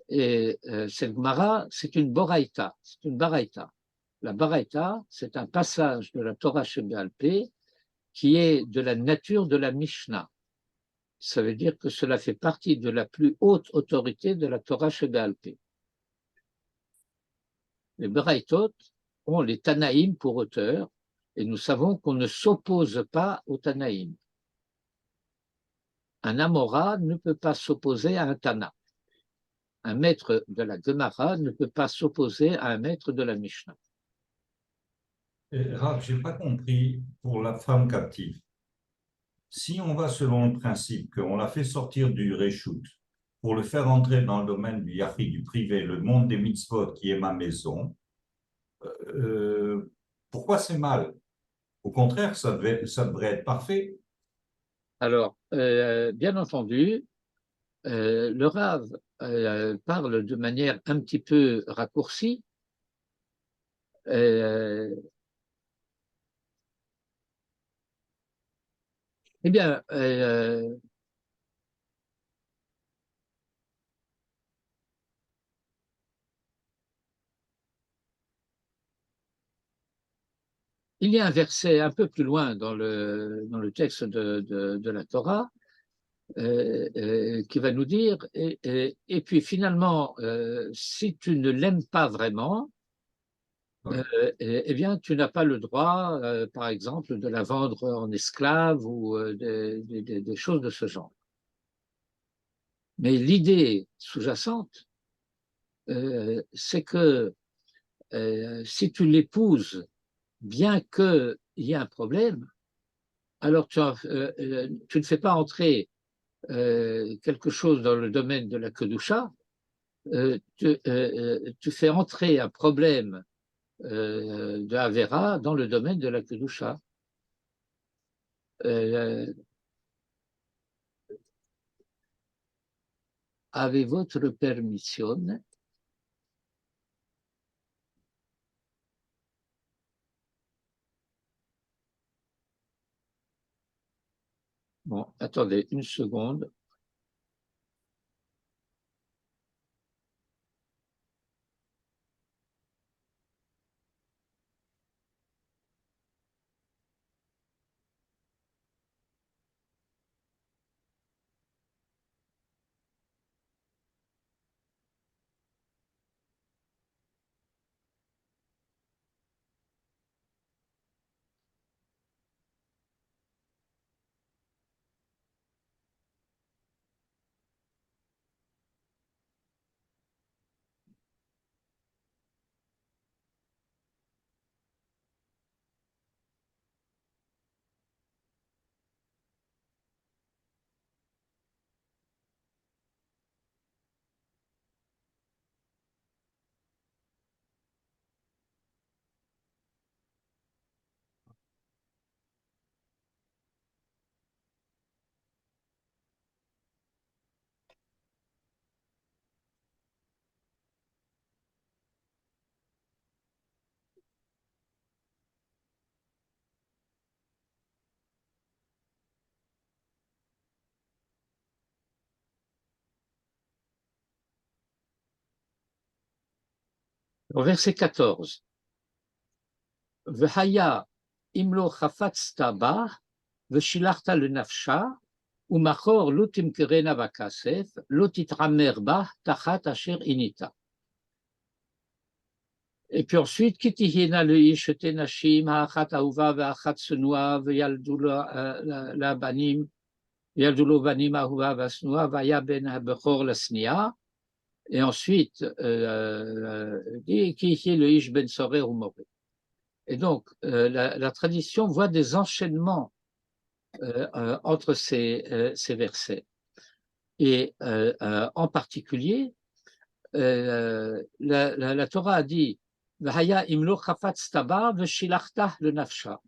et cette Gemara, c'est une Boraïta, c'est une Baraïta. La Baraïta, c'est un passage de la Torah Sheba'al Peh qui est de la nature de la Mishnah. Ça veut dire que cela fait partie de la plus haute autorité de la Torah Sheba'al Peh. Les Baraïtot ont les Tanaïm pour auteur, et nous savons qu'on ne s'oppose pas aux Tanaïm. Un Amora ne peut pas s'opposer à un Tana. Un maître de la Gemara ne peut pas s'opposer à un maître de la Mishnah. Rav, je n'ai pas compris pour la femme captive. Si on va selon le principe qu'on l'a fait sortir du Réchout pour le faire entrer dans le domaine du Yahri, du privé, le monde des mitzvot qui est ma maison, pourquoi c'est mal? Au contraire, ça devrait être parfait. Alors, bien entendu, le Rav parle de manière un petit peu raccourcie. Euh, eh bien, il y a un verset un peu plus loin dans le texte de la Torah qui va nous dire, et puis finalement, si tu ne l'aimes pas vraiment, Oui. eh bien, tu n'as pas le droit, par exemple, de la vendre en esclave ou des choses de ce genre. Mais l'idée sous-jacente, c'est que si tu l'épouses, bien qu'il y ait un problème, alors tu ne fais pas entrer quelque chose dans le domaine de la Kedusha, tu fais entrer un problème de Avera dans le domaine de la Kedusha. Avec votre permission, bon, attendez une seconde. Au verset 14. V'haya imlo chafatzta ba, v'shilachta lenafsha, umachor lo timkerena bakasef, lo titramer ba tachat asher inita. Et puis ensuite, kitihina le ish tenashim, ha'achat ahuva ve'achat senua, ve'yaldu la banim, ve'yaldu lo banim ahuva ve'asnua, va'ya ben ha'bechor l'asnia. Et ensuite, dit kitihina le ish ben sorer ou moré. Et donc, la tradition voit des enchaînements entre ces versets. Et en particulier, la Torah a dit V'haya imlo chafatz taba v'shilachta le nafsha.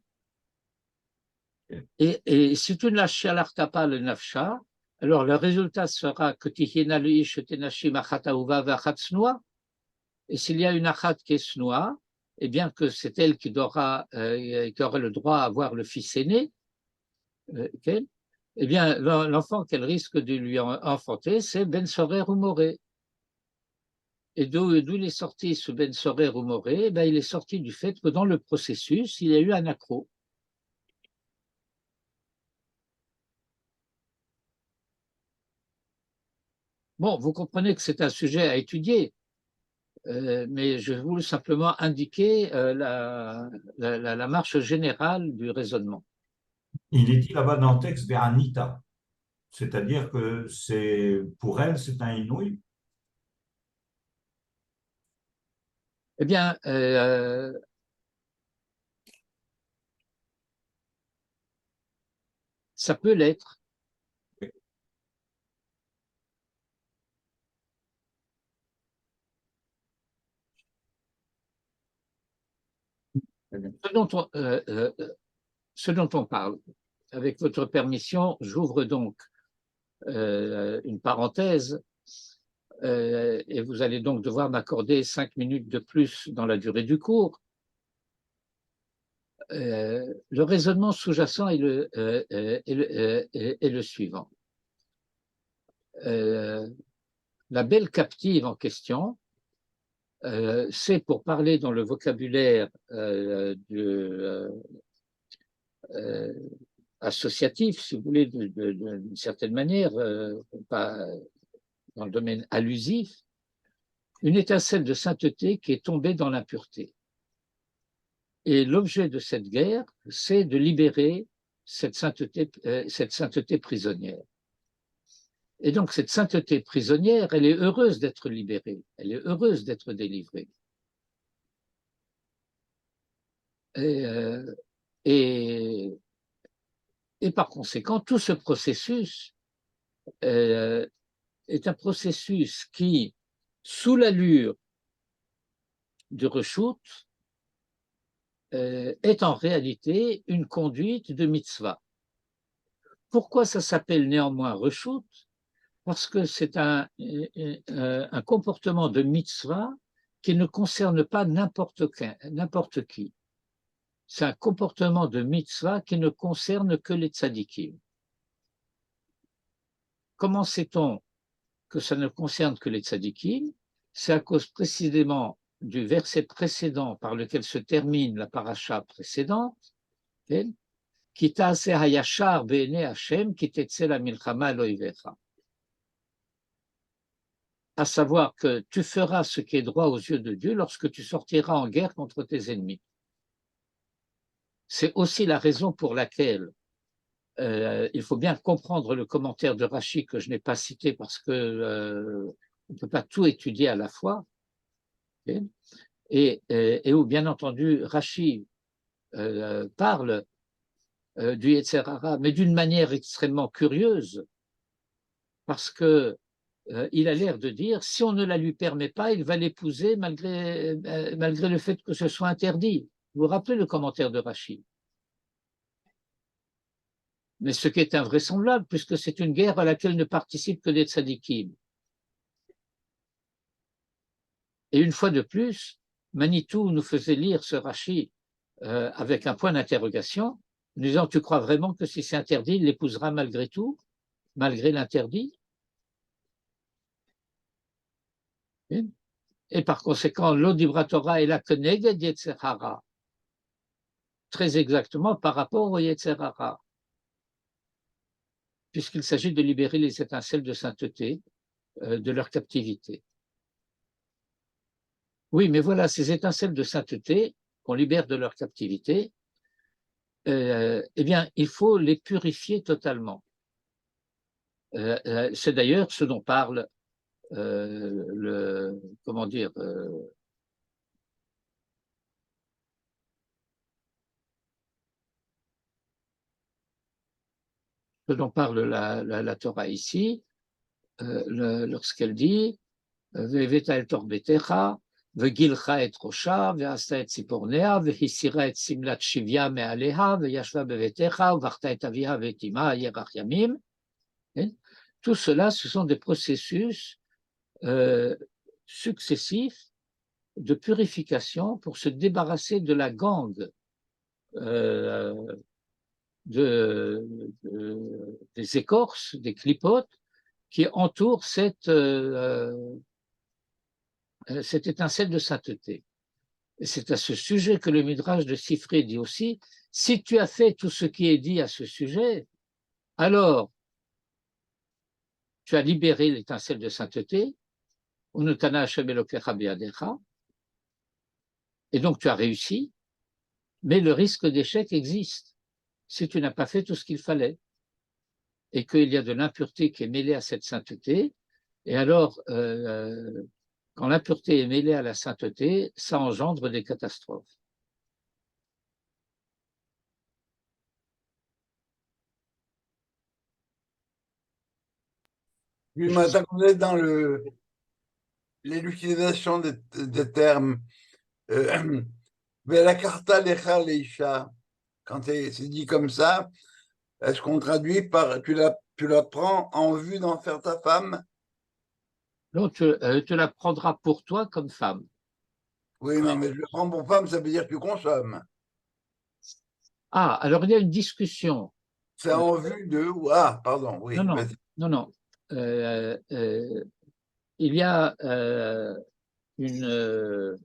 Et si tu ne la shilachta pas le nafsha, alors le résultat sera que tihina le ish tenashim achat ahuva v'achat snua. Et s'il y a une achat qui est snua, eh bien que c'est elle qui aura le droit à avoir le fils aîné, okay, eh bien l'enfant qu'elle risque de lui enfanter, c'est Ben Sorer ou Moré. Et d'où il est sorti ce Ben Sorer ou Moré? Eh bien, il est sorti du fait que dans le processus, il y a eu un accroc. Bon, vous comprenez que c'est un sujet à étudier, mais je voulais simplement indiquer la marche générale du raisonnement. Il est dit là-bas dans le texte Anita, c'est-à-dire que pour elle, c'est un Inouï. Eh bien, Ça peut l'être. Ce dont on parle, avec votre permission, j'ouvre donc une parenthèse et vous allez donc devoir m'accorder 5 minutes de plus dans la durée du cours. Le raisonnement sous-jacent est le suivant. La belle captive en question, c'est, pour parler dans le vocabulaire associatif, si vous voulez, d'une certaine manière, pas dans le domaine allusif, une étincelle de sainteté qui est tombée dans l'impureté. Et l'objet de cette guerre, c'est de libérer cette sainteté prisonnière. Et donc, cette sainteté prisonnière, elle est heureuse d'être libérée, elle est heureuse d'être délivrée. Et par conséquent, tout ce processus est un processus qui, sous l'allure du reshoot, est en réalité une conduite de mitzvah. Pourquoi ça s'appelle néanmoins reshoot? Parce que c'est un comportement de mitzvah qui ne concerne pas n'importe qui. C'est un comportement de mitzvah qui ne concerne que les tzadikim. Comment sait-on que ça ne concerne que les tzadikim? C'est à cause précisément du verset précédent par lequel se termine la paracha précédente, Ki ta'aseh hayashar be'enei Hashem, ki tetzeh lamilchama lo ivecha. À savoir que tu feras ce qui est droit aux yeux de Dieu lorsque tu sortiras en guerre contre tes ennemis. C'est aussi la raison pour laquelle il faut bien comprendre le commentaire de Rashi que je n'ai pas cité parce que on ne peut pas tout étudier à la fois. Et où, bien entendu, Rashi parle du Yetzer Hara, mais d'une manière extrêmement curieuse, parce que il a l'air de dire, si on ne la lui permet pas, il va l'épouser malgré le fait que ce soit interdit. Vous vous rappelez le commentaire de Rashi? Mais ce qui est invraisemblable, puisque c'est une guerre à laquelle ne participent que des tzadikim. Et une fois de plus, Manitou nous faisait lire ce Rashi avec un point d'interrogation, nous disant, tu crois vraiment que si c'est interdit, il l'épousera malgré tout, malgré l'interdit? Et par conséquent, l'Odibra Torah est la Keneged Yetzer Hara, très exactement par rapport au Yetzer Hara, puisqu'il s'agit de libérer les étincelles de sainteté de leur captivité. Oui, mais voilà, ces étincelles de sainteté qu'on libère de leur captivité, eh bien, il faut les purifier totalement. C'est d'ailleurs ce dont parle comment dire, ce dont parle la Torah ici, lorsqu'elle dit והבאת אל תוך ביתך, וגילך את ראשה, ועשת את ציפורניה, והסירה את שמלת שביה מעליה, וישבה בביתך, ובכתה את אביה ואת אמה ירח ימים. Tout cela, ce sont des processus successifs de purification pour se débarrasser de la gangue des écorces, des clipotes qui entourent cette étincelle de sainteté. Et c'est à ce sujet que le Midrash de Sifré dit aussi, si tu as fait tout ce qui est dit à ce sujet, alors tu as libéré l'étincelle de sainteté, et donc tu as réussi, mais le risque d'échec existe si tu n'as pas fait tout ce qu'il fallait, et qu'il y a de l'impureté qui est mêlée à cette sainteté, et alors quand l'impureté est mêlée à la sainteté, ça engendre des catastrophes. Oui, maintenant qu'on est dans l'élucidation des termes, la carta lecha leisha, quand c'est dit comme ça, est-ce qu'on traduit par tu la prends en vue d'en faire ta femme? Donc, tu la prendras pour toi comme femme. Oui, non, mais je la prends pour femme, ça veut dire que tu consommes. Ah, alors il y a une discussion. C'est en vue de. Ah, pardon, oui. Non, non, Vas-y. non, non. Il y a il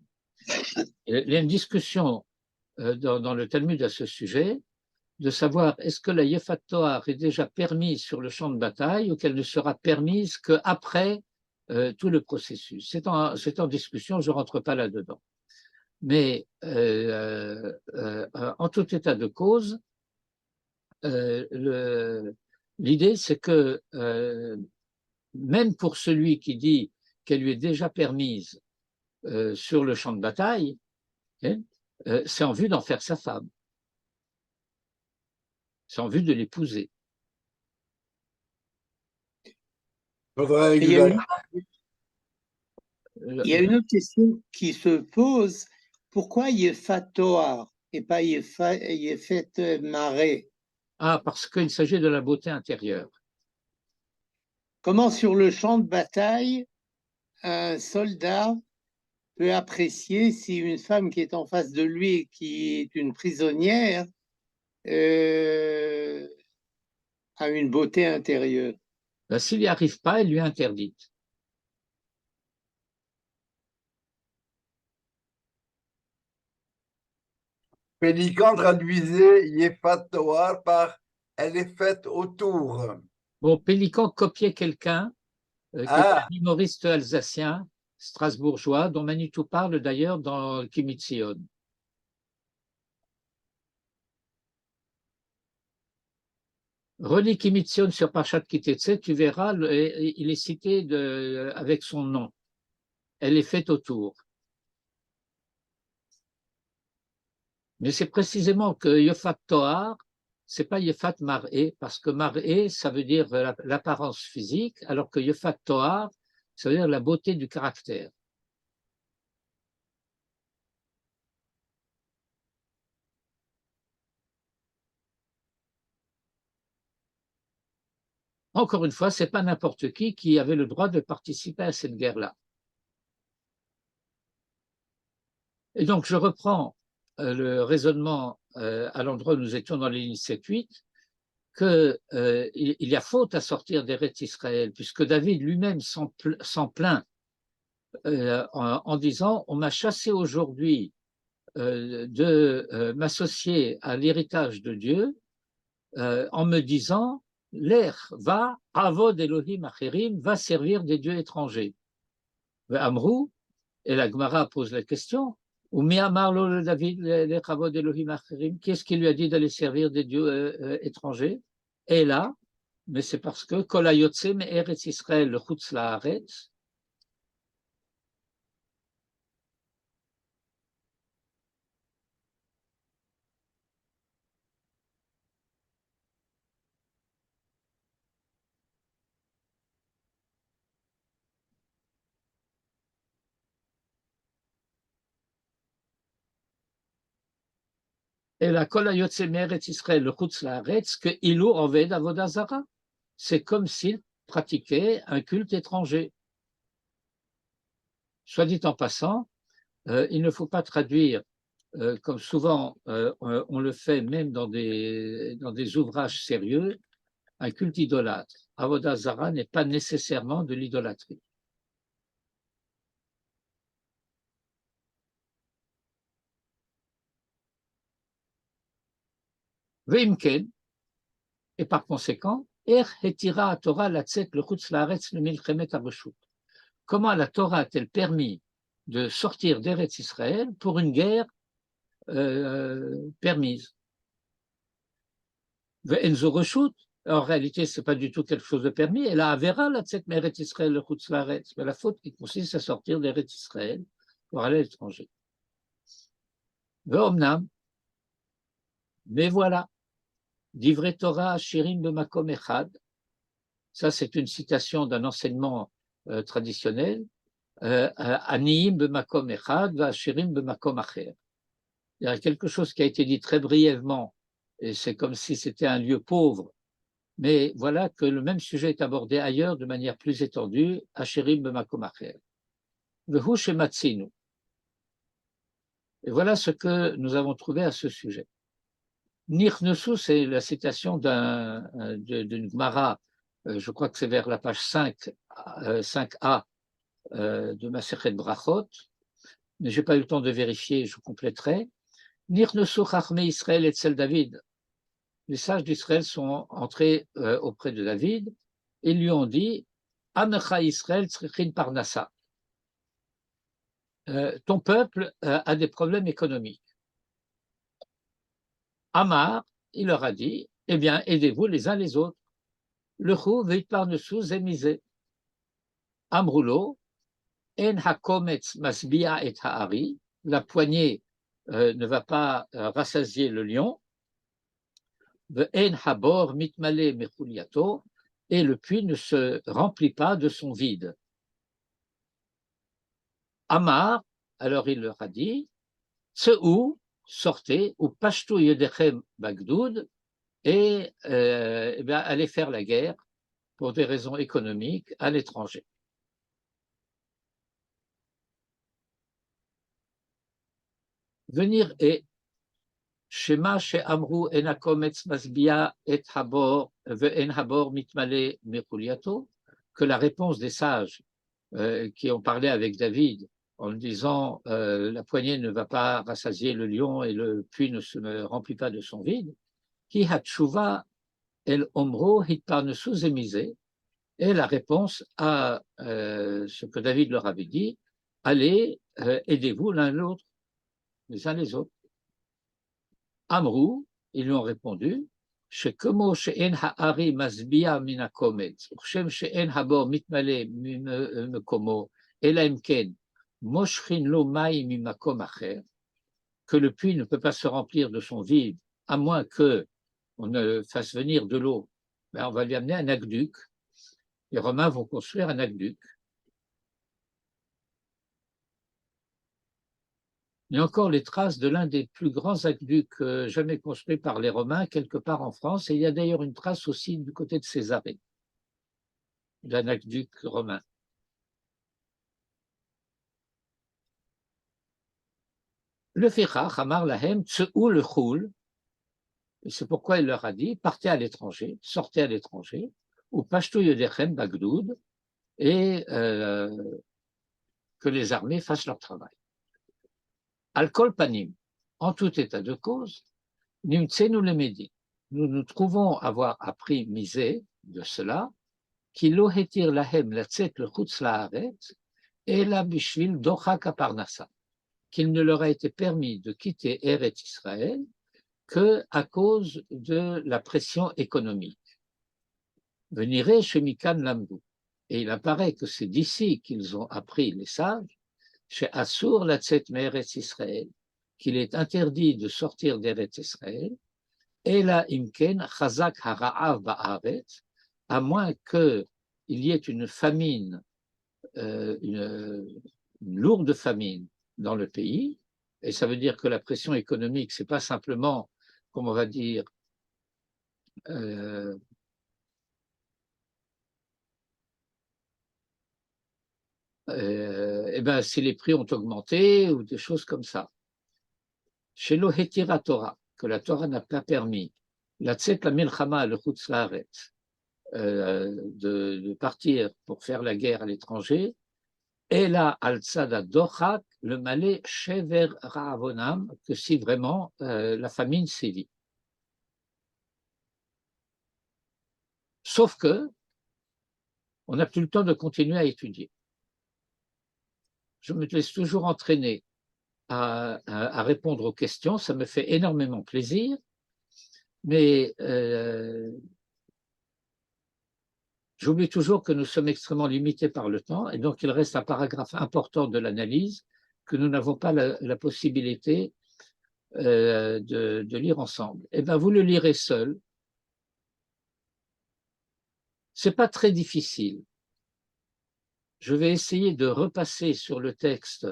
y a une discussion dans le Talmud à ce sujet, de savoir est-ce que la Yefat Toar est déjà permise sur le champ de bataille ou qu'elle ne sera permise qu'après tout le processus. C'est en discussion, je ne rentre pas là-dedans. Mais en tout état de cause, l'idée c'est que même pour celui qui dit qu'elle lui est déjà permise sur le champ de bataille, hein, c'est en vue d'en faire sa femme. C'est en vue de l'épouser. Il y a une autre question qui se pose. Pourquoi Yefat Toar et pas Yefet Maré? Ah, parce qu'il s'agit de la beauté intérieure. Comment sur le champ de bataille, un soldat peut apprécier si une femme qui est en face de lui, qui est une prisonnière, a une beauté intérieure? Ben, s'il n'y arrive pas, elle lui est interdite. Pélican traduisait Yefat Toar par elle est faite autour. Bon, Pélican copiait quelqu'un qui était un Ah, humoriste alsacien, strasbourgeois, dont Manitou parle d'ailleurs dans Kimitzion. Relis Kimitzion sur Parchat Kitetse, tu verras, il est cité avec son nom. Elle est faite autour. Mais c'est précisément que Yefat Toar, c'est pas Yefat Mar'é, parce que Mar'é, ça veut dire l'apparence physique, alors que Yefat Toar, ça veut dire la beauté du caractère. Encore une fois, c'est pas n'importe qui avait le droit de participer à cette guerre-là. Et donc, je reprends le raisonnement à l'endroit où nous étions dans les lignes 7-8, qu'il y a faute à sortir d'Eretz Israël, puisque David lui-même s'en plaint en disant « On m'a chassé aujourd'hui de m'associer à l'héritage de Dieu en me disant « L'air va, avod Elohim acherim, va servir des dieux étrangers. » Amrou, et la Gemara pose la question, ou mi amar lo le David le avod Elohim acherim, qu'est-ce qui lui a dit d'aller servir des dieux étrangers? Et là, mais c'est parce que Kol hayotze me'eretz Israël chutz la'aretz, et la Kol hayotze me'eretz Israël chutz la'aretz, que ilu oved avodah zara. C'est comme s'il pratiquait un culte étranger. Soit dit en passant, il ne faut pas traduire, comme souvent on le fait même dans des ouvrages sérieux, un culte idolâtre. Avodah Zara n'est pas nécessairement de l'idolâtrie. Veimken, et par conséquent, comment la Torah a-t-elle permis de sortir d'Eretz Israël pour une guerre permise? En réalité, ce n'est pas du tout quelque chose de permis. Et la Avera, la Tset Meret Israël, le Chutz Laaretz, la faute qui consiste à sortir d'Eretz Israël pour aller à l'étranger. Ve'omnam, mais voilà, Divrei Torah Ashirim B'makom Echad, Ça, c'est une citation d'un enseignement traditionnel. Aniim b'makom echad v'ashirim b'makom acher. Il y a quelque chose qui a été dit très brièvement, et c'est comme si c'était un lieu pauvre, mais voilà que le même sujet est abordé ailleurs de manière plus étendue, ashirim b'makom acher. V'hu shematzinu. Et voilà ce que nous avons trouvé à ce sujet. Nichnesu, c'est la citation d'une Gemara, je crois que c'est vers la page 5a de Masechet Brachot, mais je n'ai pas eu le temps de vérifier, je compléterai. Nichnesu Chachmei Israël et Tzel David. Les sages d'Israël sont entrés auprès de David et lui ont dit Amecha Israël tzrichin parnassa. Ton peuple a des problèmes économiques. Amar, il leur a dit, eh bien, aidez-vous les uns les autres. Le chou veit parnesu zemisé. Amroulo, en hakometz masbia et haari. La poignée ne va pas rassasier le lion. En habor mitmale mechuliato. Et le puits ne se remplit pas de son vide. Amar, alors il leur a dit, Tseu, sortez, ou pashtu yedechem bagdoud, et allez faire la guerre pour des raisons économiques à l'étranger. Venir et Shema she'amru enakometz masbia et habor ve'en habor mitmale mekuliato, que la réponse des sages qui ont parlé avec David en disant la poignée ne va pas rassasier le lion et le puits ne se remplit pas de son vide, ki hatshuva el omro hitparnesu zemisé, et la réponse à ce que David leur avait dit, allez, aidez-vous l'un l'autre, les uns les autres. Amrou, ils lui ont répondu, Shekomo she'en ha'ari masbia mina kometz, Shem she'en habor mitmale mekomo, ela imken, moshchin lo mai mimakom acher, que le puits ne peut pas se remplir de son vide, à moins que on ne fasse venir de l'eau. Ben, on va lui amener un aqueduc. Les Romains vont construire un aqueduc. Il y a encore les traces de l'un des plus grands aqueducs jamais construits par les Romains, quelque part en France, et il y a d'ailleurs une trace aussi du côté de Césarée, d'un aqueduc romain. Le Fichach, Amar Lahem, Tseu le Choul, et c'est pourquoi il leur a dit, partez à l'étranger, sortez à l'étranger, ou Pashtu Yodechem Bagdoud, et que les armées fassent leur travail. Al-Kol Panim, en tout état de cause, Nimtsenu le Medi, nous nous trouvons avoir appris misé de cela, qui lo hetir lahem latzet le chutz laaretz, et la bishvil dochak aparnassa, qu'il ne leur a été permis de quitter Eretz Israël que à cause de la pression économique. Venirez chez Mikan Lamdou. Et il apparaît que c'est d'ici qu'ils ont appris les sages, chez Assur latzet me'eretz Israël, qu'il est interdit de sortir d'Eretz Israël, et la imken chazak hara'av ba'aretz, à moins qu'il y ait une famine, une lourde famine dans le pays, et ça veut dire que la pression économique, c'est pas simplement, comme on va dire, si les prix ont augmenté ou des choses comme ça. Chez l'Ohetira Torah, que la Torah n'a pas permis, la Tset la Milchama le Chutz Laaretz, de partir pour faire la guerre à l'étranger, et là, Al-Tzada Dochak, le malé Shever Ra'avonam, que si vraiment la famine sévit. Sauf que, on n'a plus le temps de continuer à étudier. Je me laisse toujours entraîner à répondre aux questions, ça me fait énormément plaisir, mais j'oublie toujours que nous sommes extrêmement limités par le temps, et donc il reste un paragraphe important de l'analyse que nous n'avons pas la possibilité de lire ensemble. Eh bien, vous le lirez seul. C'est pas très difficile. Je vais essayer de repasser sur le texte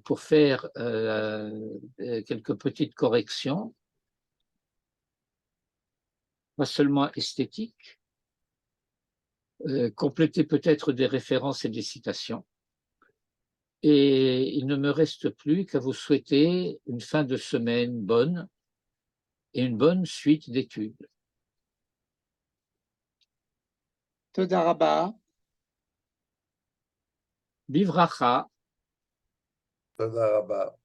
pour faire quelques petites corrections, pas seulement esthétiques, compléter peut-être des références et des citations. Et il ne me reste plus qu'à vous souhaiter une fin de semaine bonne et une bonne suite d'études. תודה רבה. Bivracha. תודה רבה.